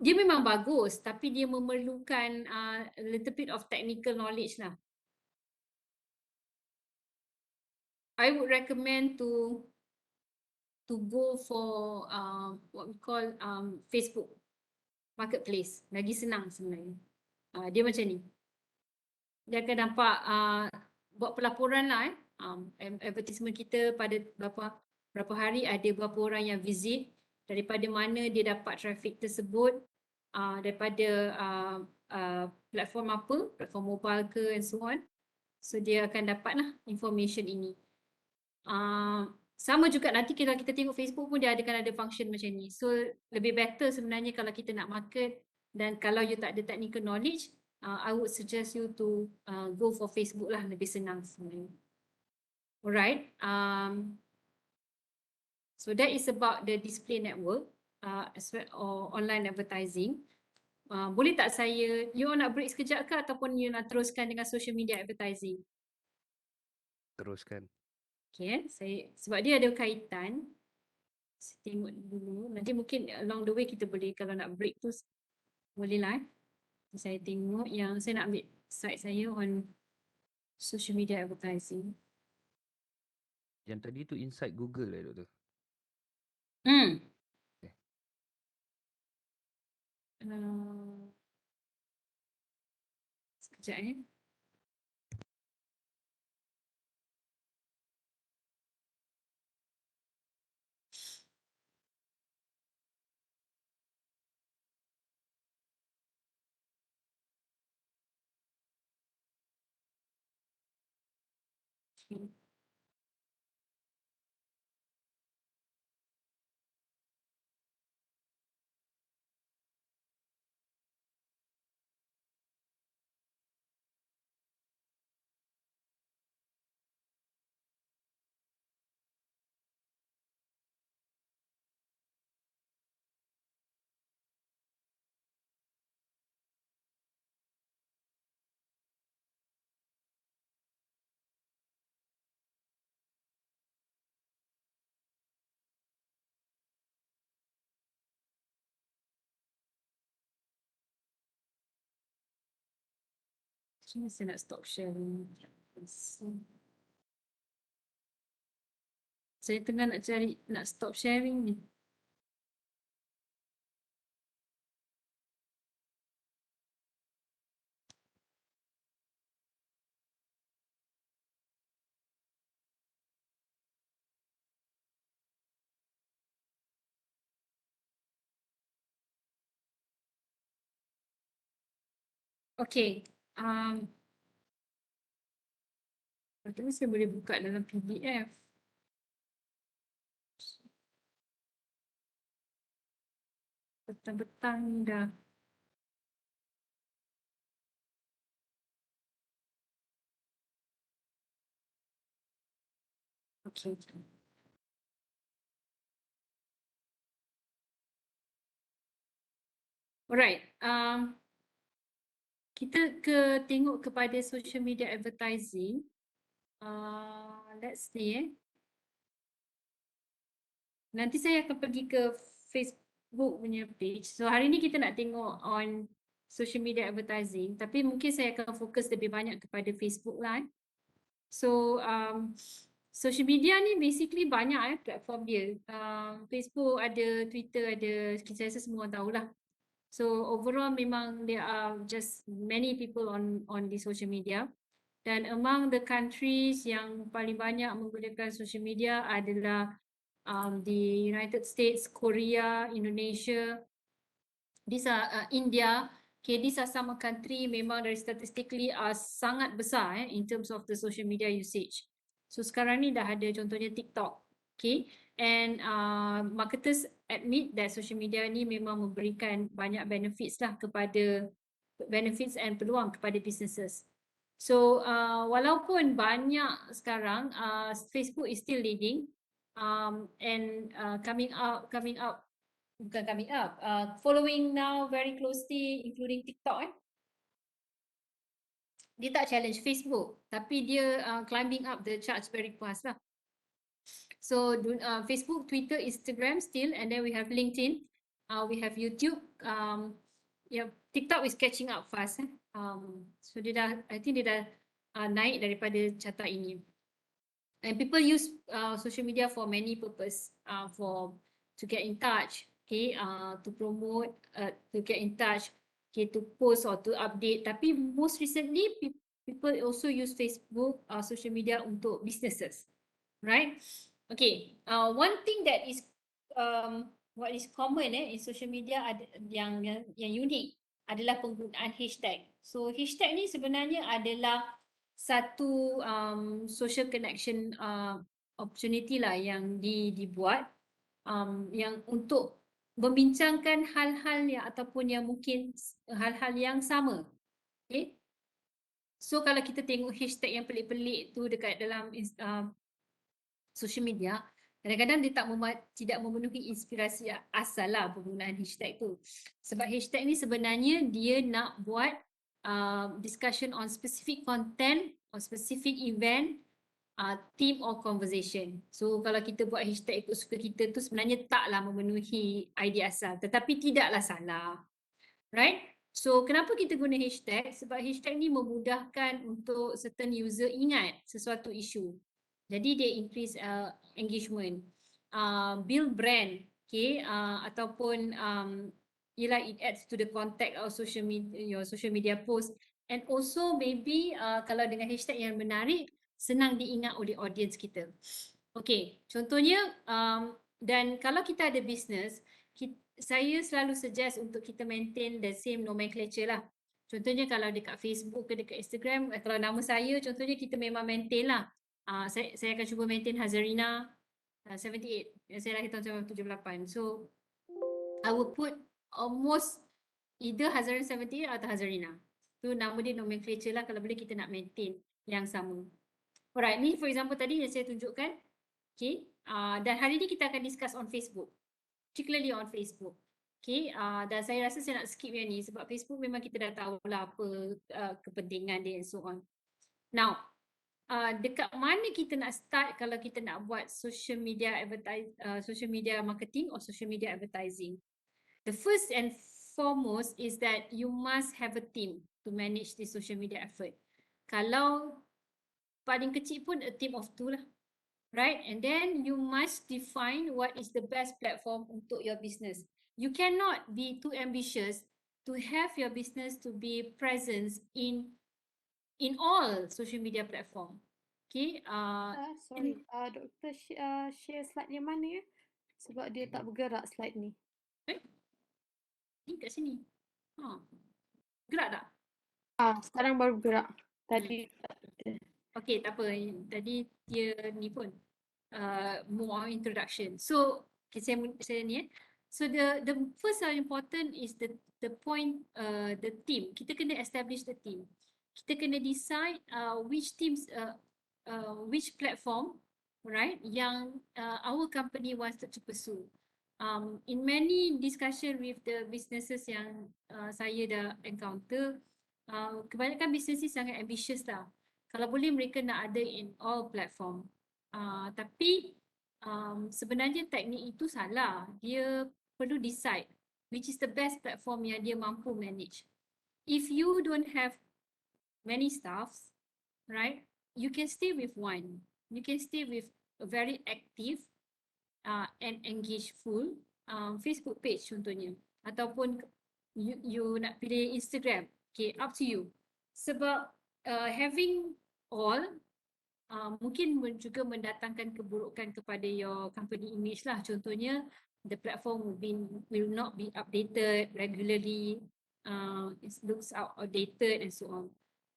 dia memang bagus tapi dia memerlukan a little bit of technical knowledge lah. I would recommend to go for what we call Facebook Marketplace. Lagi senang sebenarnya. Dia macam ni. Dia akan nampak buat pelaporan lah advertisement kita pada berapa hari ada berapa orang yang visit, daripada mana dia dapat traffic tersebut, daripada platform apa, platform mobile ke and so on. So dia akan dapat lah information ini. Sama juga nanti kalau kita tengok Facebook pun dia akan ada function macam ni. So lebih better sebenarnya kalau kita nak market dan kalau you tak ada technical knowledge, I would suggest you to go for Facebook lah, lebih senang sebenarnya. Alright. So that is about the display network as well or online advertising. Boleh tak you nak break sekejap ke ataupun you nak teruskan dengan social media advertising? Teruskan. Okay, sebab dia ada kaitan. Saya tengok dulu. Nanti mungkin along the way kita boleh, kalau nak break tu boleh lah. Saya tengok yang saya nak ambil slide saya on social media advertising. Yang tadi tu inside Google lah doktor. Okay. Sekejap Okay. Macam saya nak stop sharing. Saya tengah nak stop sharing ni. Okay. Betul saya boleh buka dalam PDF. Petang-petang ni dah. Okay. Alright. Kita tengok kepada social media advertising. Let's see. Nanti saya akan pergi ke Facebook punya page. So hari ni kita nak tengok on social media advertising. Tapi mungkin saya akan fokus lebih banyak kepada Facebook lah. So social media ni basically banyak platform dia. Facebook ada, Twitter ada, saya rasa semua orang tahulah. So overall memang there are just many people on the social media. Dan among the countries yang paling banyak menggunakan social media adalah the United States, Korea, Indonesia, these are India. Okay, these are some country memang dari statistically sangat besar in terms of the social media usage. So sekarang ni dah ada contohnya TikTok. Okay, and marketers admit that social media ni memang memberikan banyak benefits lah kepada benefits and peluang kepada businesses. So walaupun banyak sekarang Facebook is still leading and following now very closely including TikTok dia tak challenge Facebook tapi dia climbing up the charts very fast lah. So Facebook, Twitter, Instagram still, and then we have LinkedIn, we have YouTube, yeah, TikTok is catching up fast. So dia dah, I think dia dah naik daripada carta ini. And people use social media for many purpose, to get in touch, okay, to promote, to get in touch, okay, to post or to update. Tapi most recently, people also use Facebook, social media untuk businesses, right? Okay, one thing that is what is common in social media yang unik adalah penggunaan hashtag. So hashtag ni sebenarnya adalah satu social connection opportunity lah yang dibuat yang untuk membincangkan hal-hal yang ataupun yang mungkin hal-hal yang sama. Okay. So kalau kita tengok hashtag yang pelik-pelik tu dekat dalam social media, kadang-kadang dia tidak memenuhi inspirasi asal lah penggunaan hashtag tu. Sebab hashtag ni sebenarnya dia nak buat discussion on specific content or specific event, theme or conversation. So kalau kita buat hashtag ikut suka kita tu sebenarnya taklah memenuhi idea asal, tetapi tidaklah salah. Right? So kenapa kita guna hashtag? Sebab hashtag ni memudahkan untuk certain user ingat sesuatu isu. Jadi dia increase engagement, build brand, okay, ataupun ialah it adds to the contact of your social media post, and also maybe kalau dengan hashtag yang menarik senang diingat oleh audience kita. Okay, contohnya dan kalau kita ada business, saya selalu suggest untuk kita maintain the same nomenclature lah. Contohnya kalau dekat Facebook ke dekat Instagram, kalau nama saya contohnya kita memang maintain lah. Saya akan cuba maintain Hazarina 78. Saya lahir tahun 1978. So I will put almost either Hazarina 78 atau Hazarina. Tu nama dia nomenclature lah kalau boleh kita nak maintain yang sama. Alright, ni for example tadi yang saya tunjukkan. Okay, dan hari ni kita akan discuss on Facebook. Particularly on Facebook. Okay, dan saya rasa saya nak skip yang ni sebab Facebook memang kita dah tahulah apa kepentingan dia and so on. Now, dekat mana kita nak start kalau kita nak buat social media marketing or social media advertising? The first and foremost is that you must have a team to manage the social media effort. Kalau paling kecil pun a team of 2 lah. Right? And then you must define what is the best platform untuk your business. You cannot be too ambitious to have your business to be present in all social media platform. Okay. Sorry, Doktor share slide yang mana ya? Sebab dia tak bergerak slide ni. Ni kat sini. Gerak tak? Sekarang baru bergerak. Tadi tak ada. Okay, tak apa. Tadi dia ni pun more introduction. So, okay, saya ni. So the first important is the point the team. Kita kena establish the team. Kita kena decide which teams which platform, right, yang our company wants to pursue. In many discussion with the businesses yang saya dah encounter, kebanyakan businesses sangat ambitious lah. Kalau boleh mereka nak ada in all platform. Tapi sebenarnya teknik itu salah. Dia perlu decide which is the best platform yang dia mampu manage. If you don't have many staffs, right, you can stay with one. You can stay with a very active and engageful Facebook page contohnya. Ataupun you nak pilih Instagram. Okay, up to you. Sebab having all mungkin juga mendatangkan keburukan kepada your company image lah. Contohnya, the platform will not be updated regularly, it looks outdated and so on.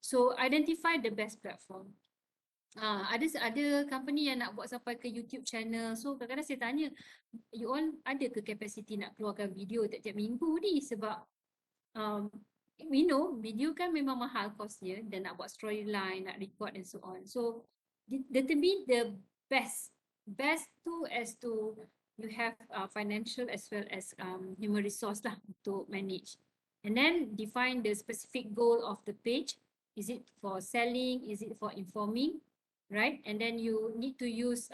So identify the best platform. Ada company yang nak buat sampai ke YouTube channel. So kadang-kadang saya tanya, you all ada ke capacity nak keluarkan video tiap-tiap minggu ni? Sebab we know video kan memang mahal costnya dan nak buat storyline, nak record and so on. So determine the best tu as to you have financial as well as human resource lah untuk manage. And then define the specific goal of the page. Is it for selling? Is it for informing? Right? And then you need to use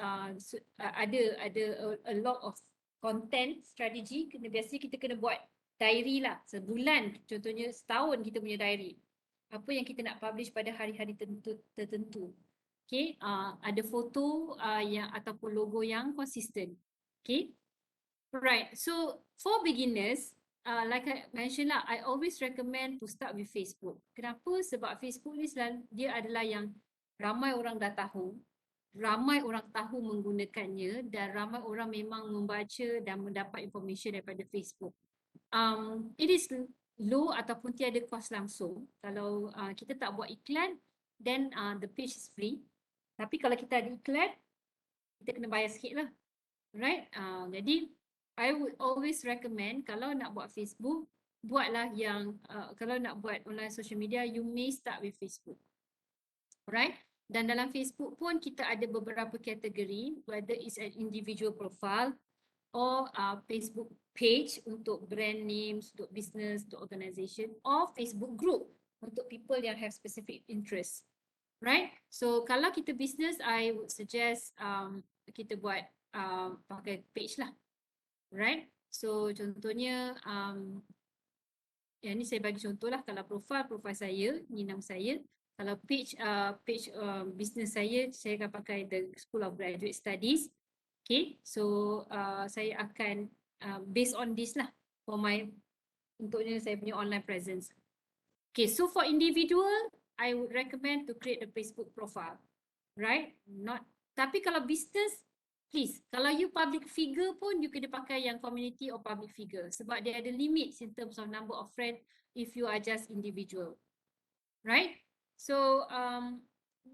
ada a lot of content strategy. Biasanya kita kena buat diary lah. Sebulan, contohnya setahun kita punya diary. Apa yang kita nak publish pada hari-hari tertentu. Okay, ada foto yang ataupun logo yang konsisten. Okay, right. So for beginners, like I mentioned lah, I always recommend to start with Facebook. Kenapa? Sebab Facebook ni dia adalah yang ramai orang dah tahu, ramai orang tahu menggunakannya dan ramai orang memang membaca dan mendapat information daripada Facebook. It is low ataupun tiada kos langsung. Kalau kita tak buat iklan, then the page is free. Tapi kalau kita ada iklan, kita kena bayar sikit lah. Right? Jadi, I would always recommend kalau nak buat Facebook, buatlah yang, kalau nak buat online social media, you may start with Facebook. Right? Dan dalam Facebook pun kita ada beberapa kategori, whether it's an individual profile or Facebook page untuk brand names, untuk business, untuk organisation, or Facebook group untuk people yang have specific interest. Right? So kalau kita business, I would suggest kita buat pakai page lah. Right? So contohnya, yang ni saya bagi contoh lah. Kalau profile saya, ni nama saya. Kalau page business saya akan pakai the School of Graduate Studies. Okay, so saya akan based on this lah for my untuknya saya punya online presence. Okay, so for individual, I would recommend to create a Facebook profile, right? Tapi kalau business, please, kalau you public figure pun you kena pakai yang community or public figure sebab dia ada limits in terms of number of friends if you are just individual, right? So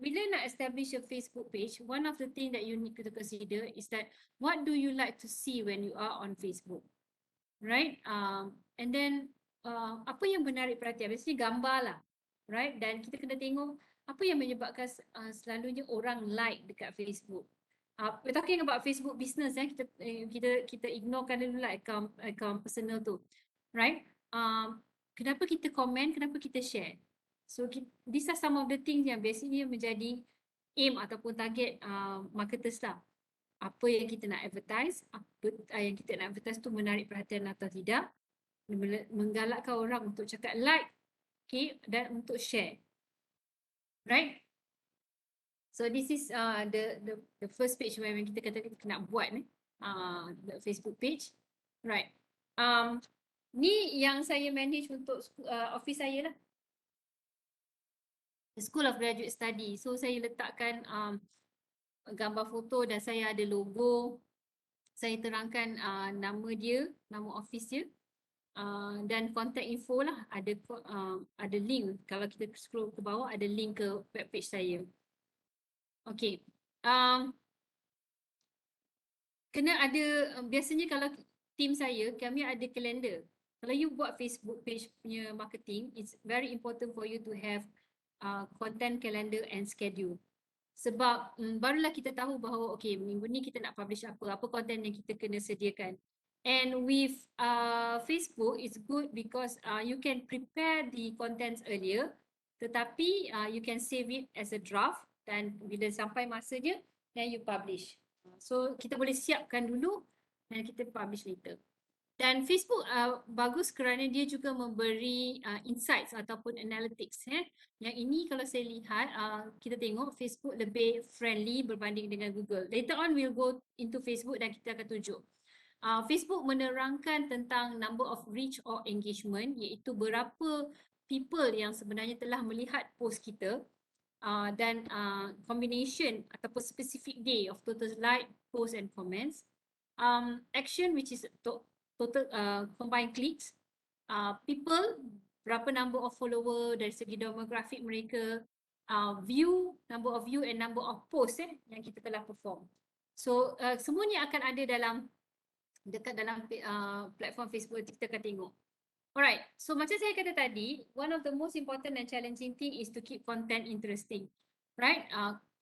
bila nak establish a Facebook page, one of the things that you need to consider is that what do you like to see when you are on Facebook, right? And then apa yang menarik perhatian? Biasanya gambar lah, right? Dan kita kena tengok apa yang menyebabkan selalunya orang like dekat Facebook. We're talking about Facebook business, kita ignorekan dulu lah account personal tu, right? Kenapa kita komen? Kenapa kita share? So these are some of the things yang biasanya menjadi aim ataupun target marketers lah. Apa yang kita nak advertise, apa yang kita nak advertise tu menarik perhatian atau tidak, menggalakkan orang untuk cakap like, okay, dan untuk share, right? So this is the first page where kita kata kita nak buat ni, the Facebook page, right? Ni yang saya manage untuk office saya lah. The School of Graduate Study. So saya letakkan gambar foto dan saya ada logo. Saya terangkan nama dia, nama office dia. Dan contact info lah, ada link. Kalau kita scroll ke bawah ada link ke webpage saya. Okay. Kena ada, biasanya kalau team saya, kami ada kalender. Kalau you buat Facebook page punya marketing, it's very important for you to have content calendar and schedule. Sebab barulah kita tahu bahawa okay, minggu ni kita nak publish apa content yang kita kena sediakan. And with Facebook, it's good because you can prepare the contents earlier, tetapi you can save it as a draft dan bila sampai masanya, then you publish. So kita boleh siapkan dulu dan kita publish later. Dan Facebook bagus kerana dia juga memberi insights ataupun analytics. Yang ini kalau saya lihat, kita tengok Facebook lebih friendly berbanding dengan Google. Later on we'll go into Facebook dan kita akan tunjuk. Facebook menerangkan tentang number of reach or engagement, iaitu berapa people yang sebenarnya telah melihat post kita, dan combination ataupun specific day of total like, post and comments. Action which is total combined clicks, people, berapa number of follower dari segi demographic mereka, view, number of view and number of post yang kita telah perform. So semuanya akan ada dekat dalam platform Facebook, kita akan tengok. Alright, so macam saya kata tadi, one of the most important and challenging thing is to keep content interesting. Right?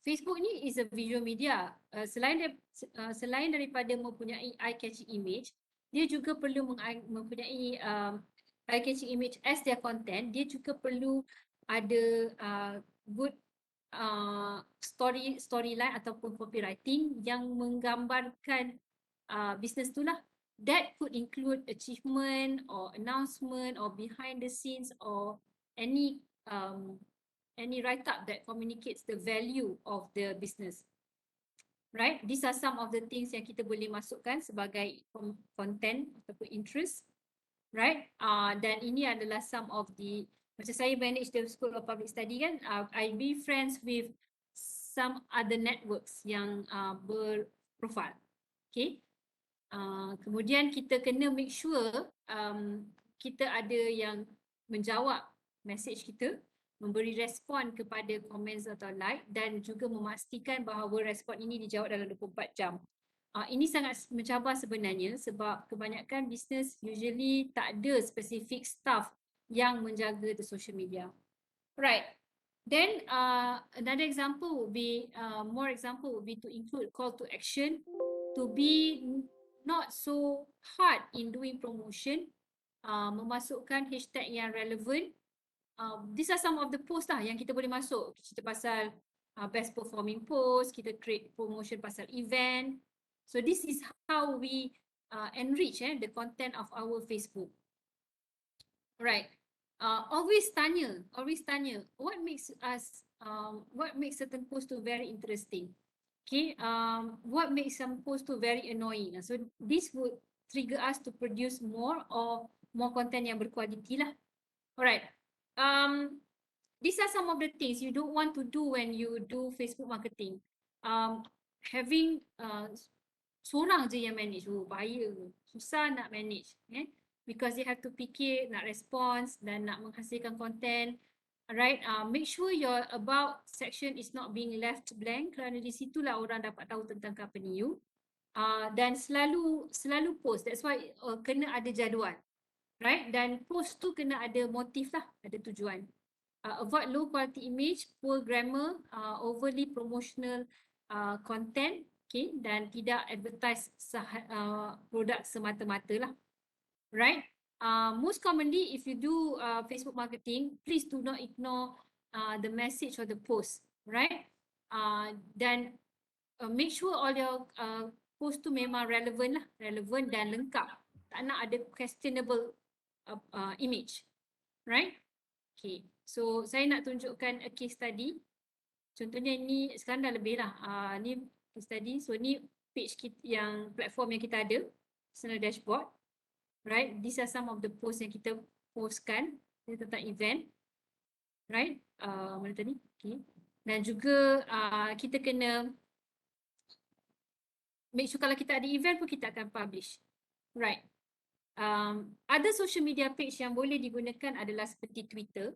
Facebook ni is a visual media. Selain daripada mempunyai eye-catching image, dia juga perlu mempunyai eye-catching image as their content. Dia juga perlu ada good storyline ataupun copywriting yang menggambarkan business tu lah. That could include achievement or announcement or behind the scenes or any write-up that communicates the value of the business. Right? These are some of the things yang kita boleh masukkan sebagai content ataupun interest. Right? Dan ini adalah some of the, macam saya manage the School of Public Study kan, I be friends with some other networks yang berprofil. Okay? Kemudian kita kena make sure kita ada yang menjawab message kita, memberi respon kepada comments atau like dan juga memastikan bahawa respon ini dijawab dalam 24 jam. Ini sangat mencabar sebenarnya sebab kebanyakan business usually tak ada specific staff yang menjaga the social media. Right. Then another example would be, more example would be to include call to action, to be not so hard in doing promotion, memasukkan hashtag yang relevant. These are some of the posts lah yang kita boleh masuk. Cerita pasal best performing post, kita create promotion pasal event. So this is how we enrich the content of our Facebook. Right. Always tanya, what makes certain posts to very interesting? Okay, what makes some posts to very annoying? So this would trigger us to produce more content yang berkualiti lah. Alright. These are some of the things you don't want to do when you do Facebook marketing. Having seorang je yang manage, bahaya, susah nak manage, because you have to fikir nak response dan nak menghasilkan content. Alright, make sure your about section is not being left blank kerana di situlah orang dapat tahu tentang company you. Dan selalu post, that's why kena ada jadual. Right, dan post tu kena ada motif lah, ada tujuan. Avoid low quality image, poor grammar, overly promotional content, okay, dan tidak advertise produk semata-mata lah. Right, most commonly if you do Facebook marketing, please do not ignore the message or the post, right? Dan make sure all your post tu memang relevant dan lengkap. Tak nak ada questionable image, right? Okay, so saya nak tunjukkan a case study. Contohnya ni sekarang dah lebih lah. Ni case study. So ni page kita, yang platform yang kita ada, personal dashboard, right? These are some of the posts yang kita postkan tentang event, right? Mana tadi? Okay. Dan juga kita kena make sure kalau kita ada event pun kita akan publish, right? Other social media page yang boleh digunakan adalah seperti Twitter.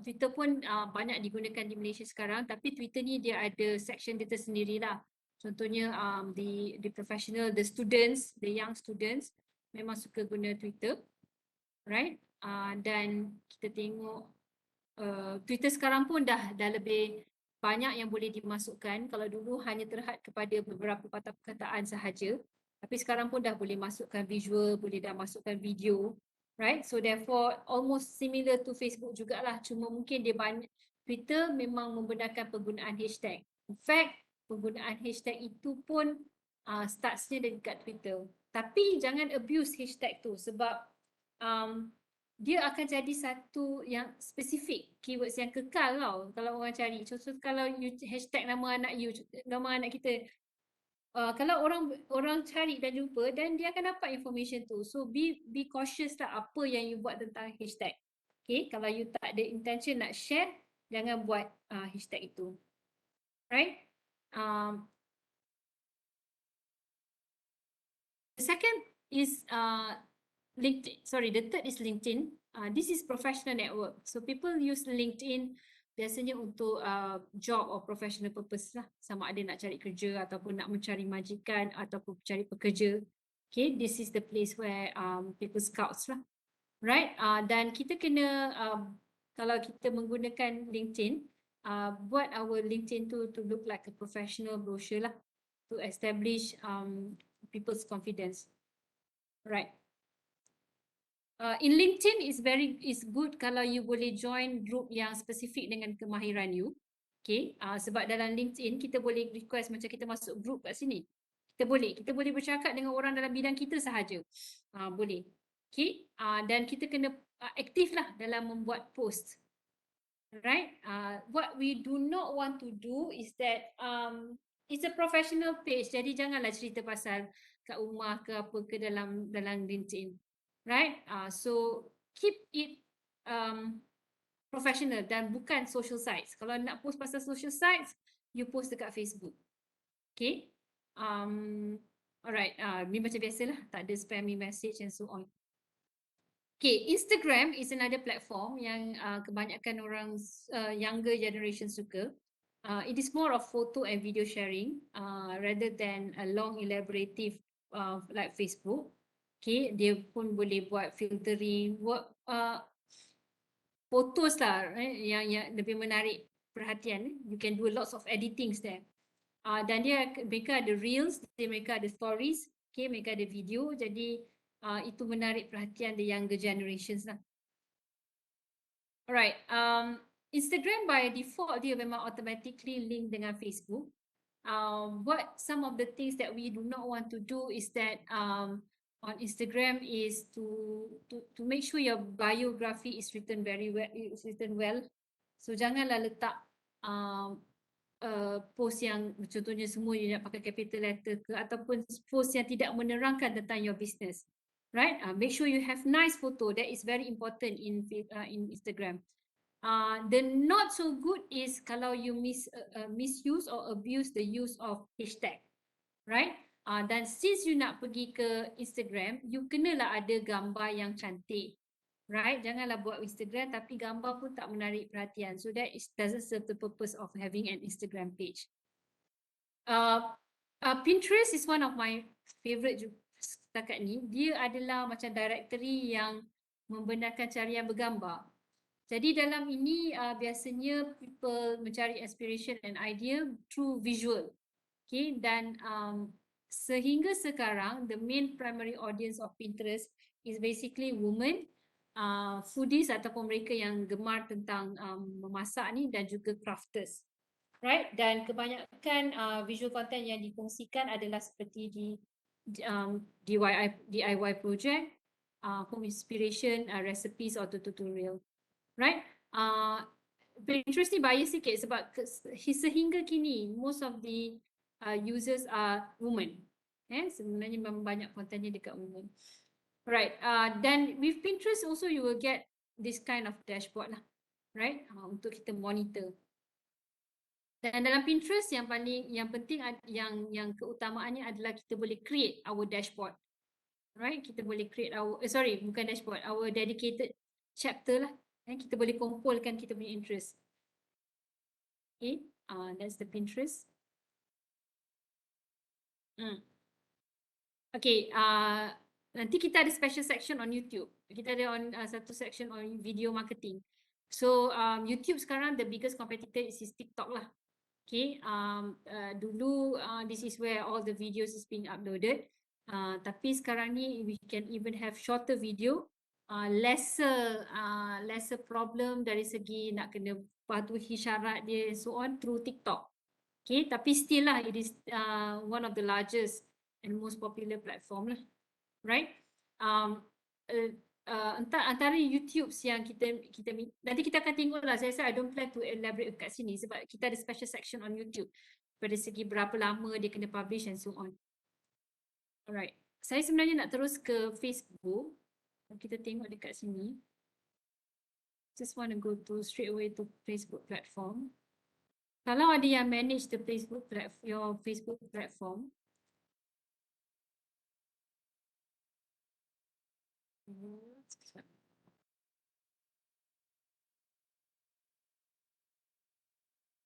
Twitter pun banyak digunakan di Malaysia sekarang, tapi Twitter ni dia ada section dia tersendiri lah. Contohnya the professional, the students, the young students memang suka guna Twitter, right? Dan kita tengok Twitter sekarang pun dah lebih banyak yang boleh dimasukkan. Kalau dulu hanya terhad kepada beberapa patah perkataan sahaja, tapi sekarang pun dah boleh masukkan visual, boleh dah masukkan video, right? So therefore almost similar to Facebook jugalah, cuma mungkin dia banyak, Twitter memang membenarkan penggunaan hashtag. In fact, penggunaan hashtag itu pun startsnya dekat Twitter. Tapi jangan abuse hashtag tu sebab dia akan jadi satu yang spesifik, keywords yang kekal tau kalau orang cari. Contoh kalau you hashtag nama anak you, nama anak kita, kalau orang cari dan jumpa, dan dia akan dapat information tu. So be cautious lah apa yang you buat tentang hashtag. Okay, kalau you tak ada intention nak share, jangan buat hashtag itu. Right? The second is LinkedIn. Sorry, the third is LinkedIn. This is professional network. So people use LinkedIn biasanya untuk job or professional purpose lah. Sama ada nak cari kerja ataupun nak mencari majikan ataupun cari pekerja. Okay, this is the place where people scouts lah. Right? Dan kita kena, kalau kita menggunakan LinkedIn, buat our LinkedIn to look like a professional brochure lah. To establish people's confidence. Right. In LinkedIn is good kalau you boleh join group yang spesifik dengan kemahiran you. Okay, sebab dalam LinkedIn kita boleh request macam kita masuk group kat sini. Kita boleh bercakap dengan orang dalam bidang kita sahaja. Boleh. Okay, dan kita kena aktif lah dalam membuat post. Right? What we do not want to do is that it's a professional page, jadi janganlah cerita pasal kat rumah ke apa ke dalam LinkedIn. Right? So keep it professional dan bukan social sites. Kalau nak post pasal social sites, you post dekat Facebook. Okay? Alright, ni macam biasalah, tak ada spammy message and so on. Okay, Instagram is another platform yang kebanyakan orang younger generation suka. It is more of photo and video sharing rather than a long elaborative like Facebook. Okay, dia pun boleh buat filtering, photos lah yang lebih menarik perhatian. You can do lots of editings there. Dan mereka ada reels, mereka ada stories, okay, mereka ada video, jadi itu menarik perhatian the younger generations lah. Alright, Instagram by default dia memang automatically link dengan Facebook. What some of the things that we do not want to do is that on Instagram is to make sure your biography is written well. So janganlah letak post yang contohnya semua you nak pakai capital letter ke, ataupun post yang tidak menerangkan tentang your business. Right? Make sure you have nice photo. That is very important in Instagram. The not so good is kalau you misuse or abuse the use of hashtag. Right? Dan since you nak pergi ke Instagram, you kenalah ada gambar yang cantik. Right? Janganlah buat Instagram tapi gambar pun tak menarik perhatian. So that doesn't serve the purpose of having an Instagram page. Pinterest is one of my favorite setakat ni. Dia adalah macam directory yang membenarkan carian bergambar. Jadi dalam ini biasanya people mencari inspiration and idea through visual. Okay, dan sehingga sekarang the main primary audience of Pinterest is basically women, foodies ataupun mereka yang gemar tentang memasak ni, dan juga crafters. Right? Dan kebanyakan visual content yang dikongsikan adalah seperti di DIY project, home inspiration, recipes atau tutorial. Right? Pinterest ni bias sikit sebab sehingga kini most of the users are women. Sebenarnya memang banyak kontennya dekat women. Right. Dan with Pinterest also you will get this kind of dashboard lah. Right? Untuk kita monitor. Dan dalam Pinterest yang penting yang keutamaannya adalah kita boleh create our dashboard. Right, kita boleh create our, sorry, bukan dashboard, our dedicated chapter lah. Kita boleh kumpulkan kita punya interest. Okay, that's the Pinterest. Okay, nanti kita ada special section on YouTube. Kita ada on satu section on video marketing. So YouTube sekarang the biggest competitor is TikTok lah. Okay, dulu this is where all the videos is being uploaded. Tapi sekarang ni we can even have shorter video, lesser problem dari segi nak kena patuhi syarat dia and so on through TikTok. Okay, tapi still lah it is one of the largest and most popular platform lah, right? Antara YouTube yang kita nanti kita akan tengok lah. Saya rasa I don't plan to elaborate kat sini sebab kita ada special section on YouTube pada segi berapa lama dia kena publish and so on. Alright, saya sebenarnya nak terus ke Facebook. Kita tengok dekat sini. Just want to go to straight away to Facebook platform. Kalau ada yang manage the Facebook platform, your Facebook platform,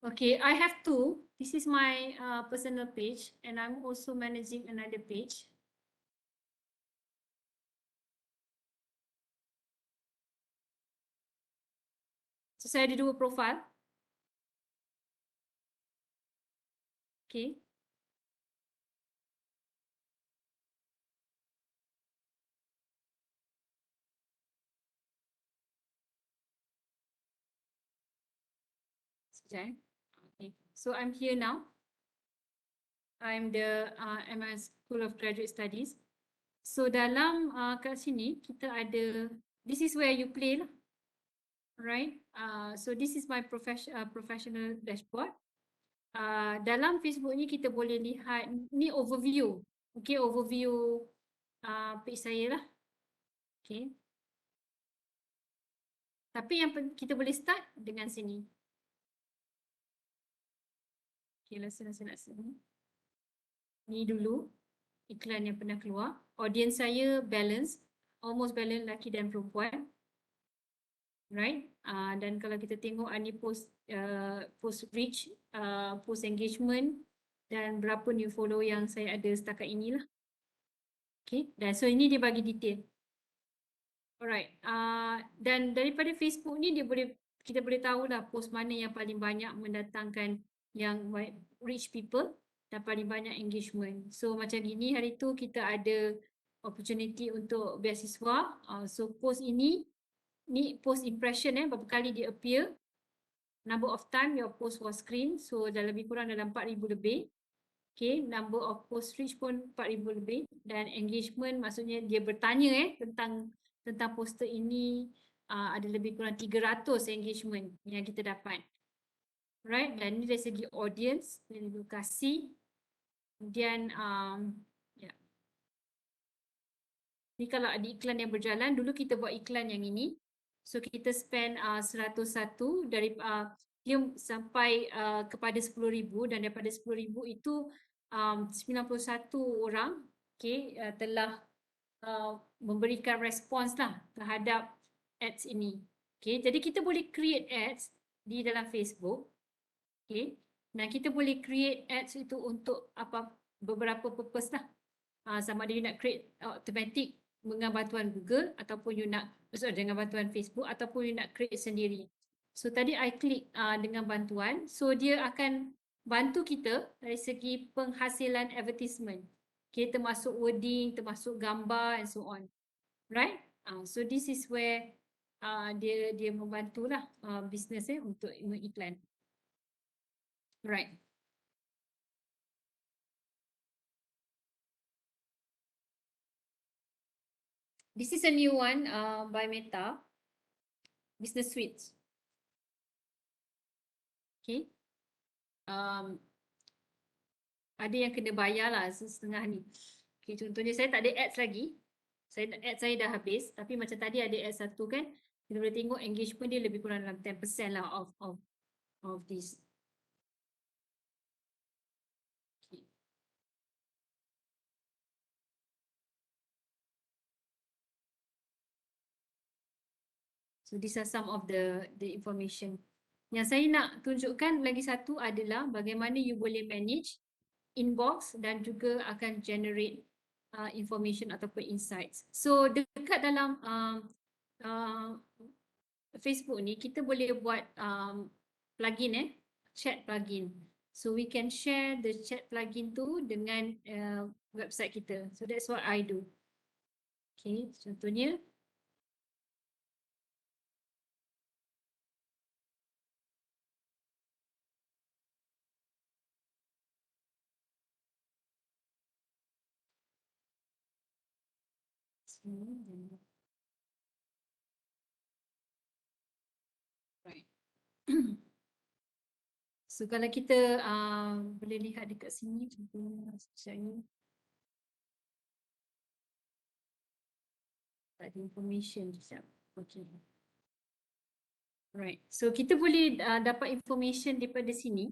okay, I have two. This is my personal page and I'm also managing another page. So saya ada dua profile. Okay. Sekejap. Okay. So I'm here now. I'm the MS School of Graduate Studies. So dalam kat sini kita ada, this is where you play lah. Right. So this is my professional dashboard. Dalam Facebook ni kita boleh lihat, ni overview. Okay, overview page saya lah. Okay. Tapi yang kita boleh start dengan sini. Okay, saya nak sini. Ni dulu iklan yang pernah keluar. Audience saya balance, almost balance lelaki dan perempuan. Right? Dan kalau kita tengok ni post reach, post engagement dan berapa new follow yang saya ada setakat inilah. Okay, dan so ini dia bagi detail. Alright, dan daripada Facebook ni kita boleh tahu dah post mana yang paling banyak mendatangkan yang reach people dan paling banyak engagement. So macam gini hari tu kita ada opportunity untuk beasiswa. So post ini, ni post impression berapa kali dia appear, number of time your post was screen, so dah lebih kurang dalam 4,000 lebih. Okay, number of post reach pun 4,000 lebih dan engagement maksudnya dia bertanya tentang poster ini, ada lebih kurang 300 engagement yang kita dapat. Right, dan ini dari segi audience, dari lokasi, kemudian ni kalau ada iklan yang berjalan, dulu kita buat iklan yang ini. So kita spend 101 dari dia sampai kepada 10,000 dan daripada 10,000 itu 91 orang telah memberikan respons lah terhadap ads ini. Okay, jadi kita boleh create ads di dalam Facebook. Okay, dan kita boleh create ads itu untuk beberapa purpose lah. Sama ada you nak create automatic dengan bantuan Google ataupun you nak dengan bantuan Facebook ataupun you nak create sendiri. So tadi I klik dengan bantuan, so dia akan bantu kita dari segi penghasilan advertisement. Okay, termasuk wording, termasuk gambar and so on. Right? So this is where dia membantulah business untuk mengiklan. Right. This is a new one by Meta, Business Suites. Okay. Ada yang kena bayar lah setengah ni. Okay, contohnya saya tak ada ads lagi. Ads saya dah habis. Tapi macam tadi ada ads satu kan. Kita boleh tengok engagement dia lebih kurang dalam 10% lah of this. Okay. So these are some of the information. Yang saya nak tunjukkan lagi satu adalah bagaimana you boleh manage inbox dan juga akan generate information ataupun insights. So dekat dalam Facebook ni kita boleh buat plugin chat plugin. So we can share the chat plugin tu dengan website kita. So that's what I do. Okay, contohnya right. So kalau kita boleh lihat dekat sini contohnya sekejap ni. Tak ada information sekejap. Okay. Right. So kita boleh dapat information daripada sini.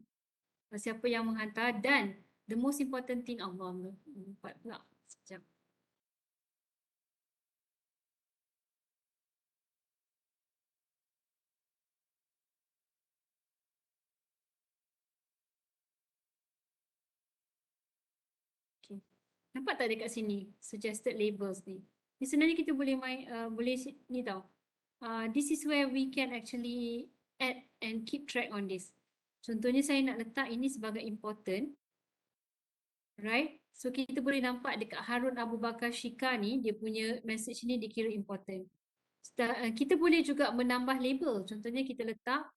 Siapa yang menghantar dan the most important thing Allah empat pula. Sekejap. Okay. Nampak tak dekat sini suggested labels ni? Ni sebenarnya kita boleh boleh ni tau. This is where we can actually add and keep track on this. Contohnya saya nak letak ini sebagai important. Right? So kita boleh nampak dekat Harun Abu Bakar Shika ni, dia punya message ni dikira important. Kita boleh juga menambah label. Contohnya kita letak,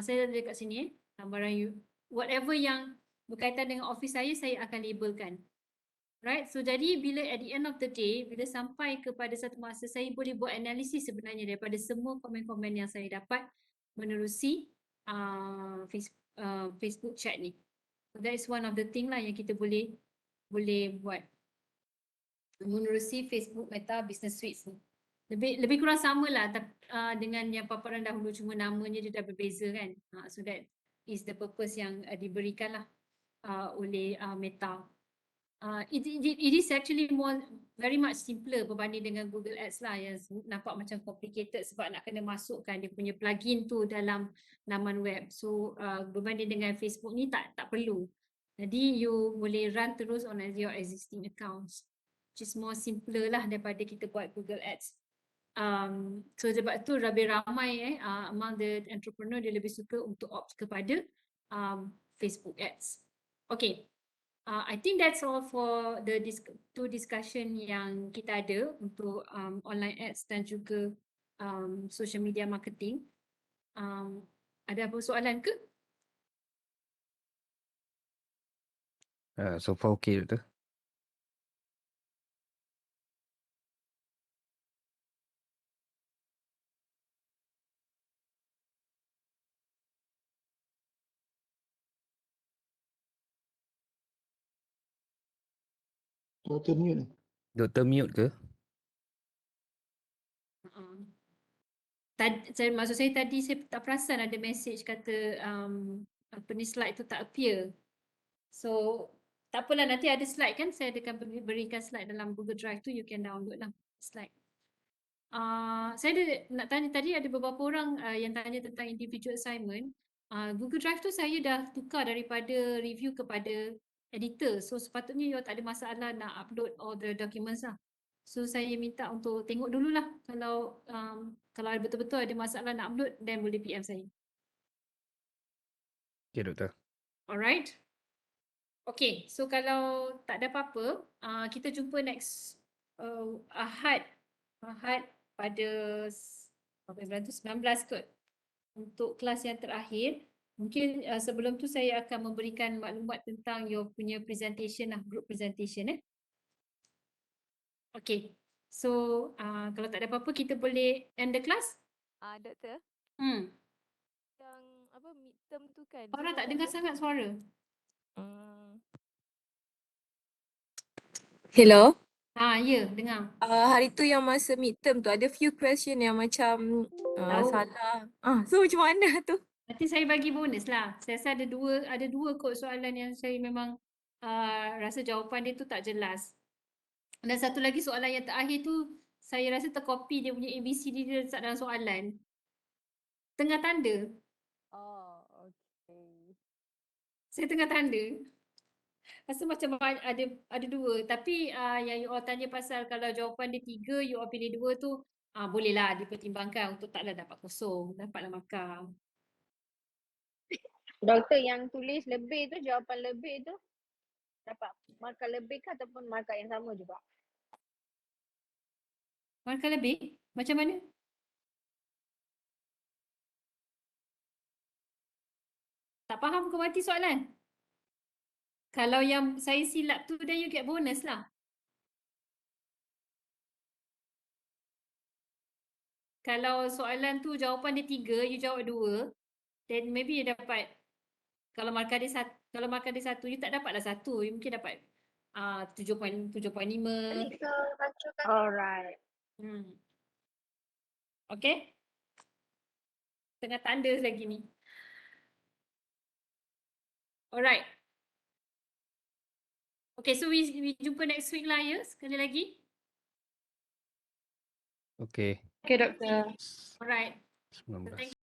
saya ada dekat sini gambaran you. Whatever yang berkaitan dengan office saya akan labelkan. Right? So jadi bila at the end of the day, bila sampai kepada satu masa, saya boleh buat analisis sebenarnya daripada semua komen-komen yang saya dapat menerusi Facebook chat ni. So that is one of the thing lah yang kita boleh buat menerusi Facebook Meta Business Suite ni. Lebih kurang sama lah dengan yang paparan dahulu, cuma namanya dia dah berbeza kan. So that is the purpose yang diberikan lah oleh Meta. It is actually very much simpler berbanding dengan Google Ads lah yang nampak macam complicated sebab nak kena masukkan dia punya plugin tu dalam laman web. So berbanding dengan Facebook ni tak perlu. Jadi you boleh run terus on your existing accounts, which is more simpler lah daripada kita buat Google Ads. So sebab tu lebih ramai among the entrepreneur dia lebih suka untuk opt kepada Facebook Ads. Okay. I think that's all for the two discussion yang kita ada untuk online ads dan juga social media marketing. Ada apa soalan ke? So far okay betul. Dr. Mute. Dr. Mute ke? Maksud saya tadi saya tak perasan ada message kata apa ni slide tu tak appear. So tak apalah, nanti ada slide kan, saya akan berikan slide dalam Google Drive tu, you can download lah slide. Saya nak tanya tadi ada beberapa orang yang tanya tentang individual assignment. Google Drive tu saya dah tukar daripada review kepada editor. So sepatutnya you tak ada masalah nak upload all the documents lah. So saya minta untuk tengok dululah kalau betul-betul ada masalah nak upload, then boleh PM saya. Okay doktor. Alright. Okay, so kalau tak ada apa-apa, kita jumpa next Ahad pada bulan tu 19 kot untuk kelas yang terakhir. Mungkin sebelum tu saya akan memberikan maklumat tentang your punya presentation lah, group presentation Okay, so kalau tak ada apa-apa kita boleh end the class. Doktor, yang apa midterm tu kan? Suara tak dengar sangat suara. Hello. Ya, dengar. Hari tu yang masa midterm tu ada few question yang macam Tahu. salah. So macam mana tu? Nanti saya bagi bonus lah. Saya rasa ada dua kot soalan yang saya memang rasa jawapan dia tu tak jelas. Dan satu lagi soalan yang terakhir tu saya rasa tercopy dia punya ABCD dia letak dalam soalan. Tengah tanda. Oh, okay. Saya tengah tanda. Rasa macam ada dua. Tapi yang you all tanya pasal kalau jawapan dia 3, you all pilih 2 tu, bolehlah dipertimbangkan untuk taklah dapat kosong. Dapatlah markah. Doktor yang tulis lebih tu, jawapan lebih tu dapat markah lebih ke ataupun markah yang sama juga? Markah lebih? Macam mana? Tak faham ke mati soalan? Kalau yang saya silap tu, then you get bonus lah. Kalau soalan tu jawapan dia 3, you jawab 2, then maybe you dapat, kalau markah dia 1, you tak dapatlah 1, you mungkin dapat 7.5. Alright. Okay? Tengah tanda lagi ni. Alright. Okay, so we jumpa next week lah ya, sekali lagi. Okay. Okay, doktor. Alright. So 19. thank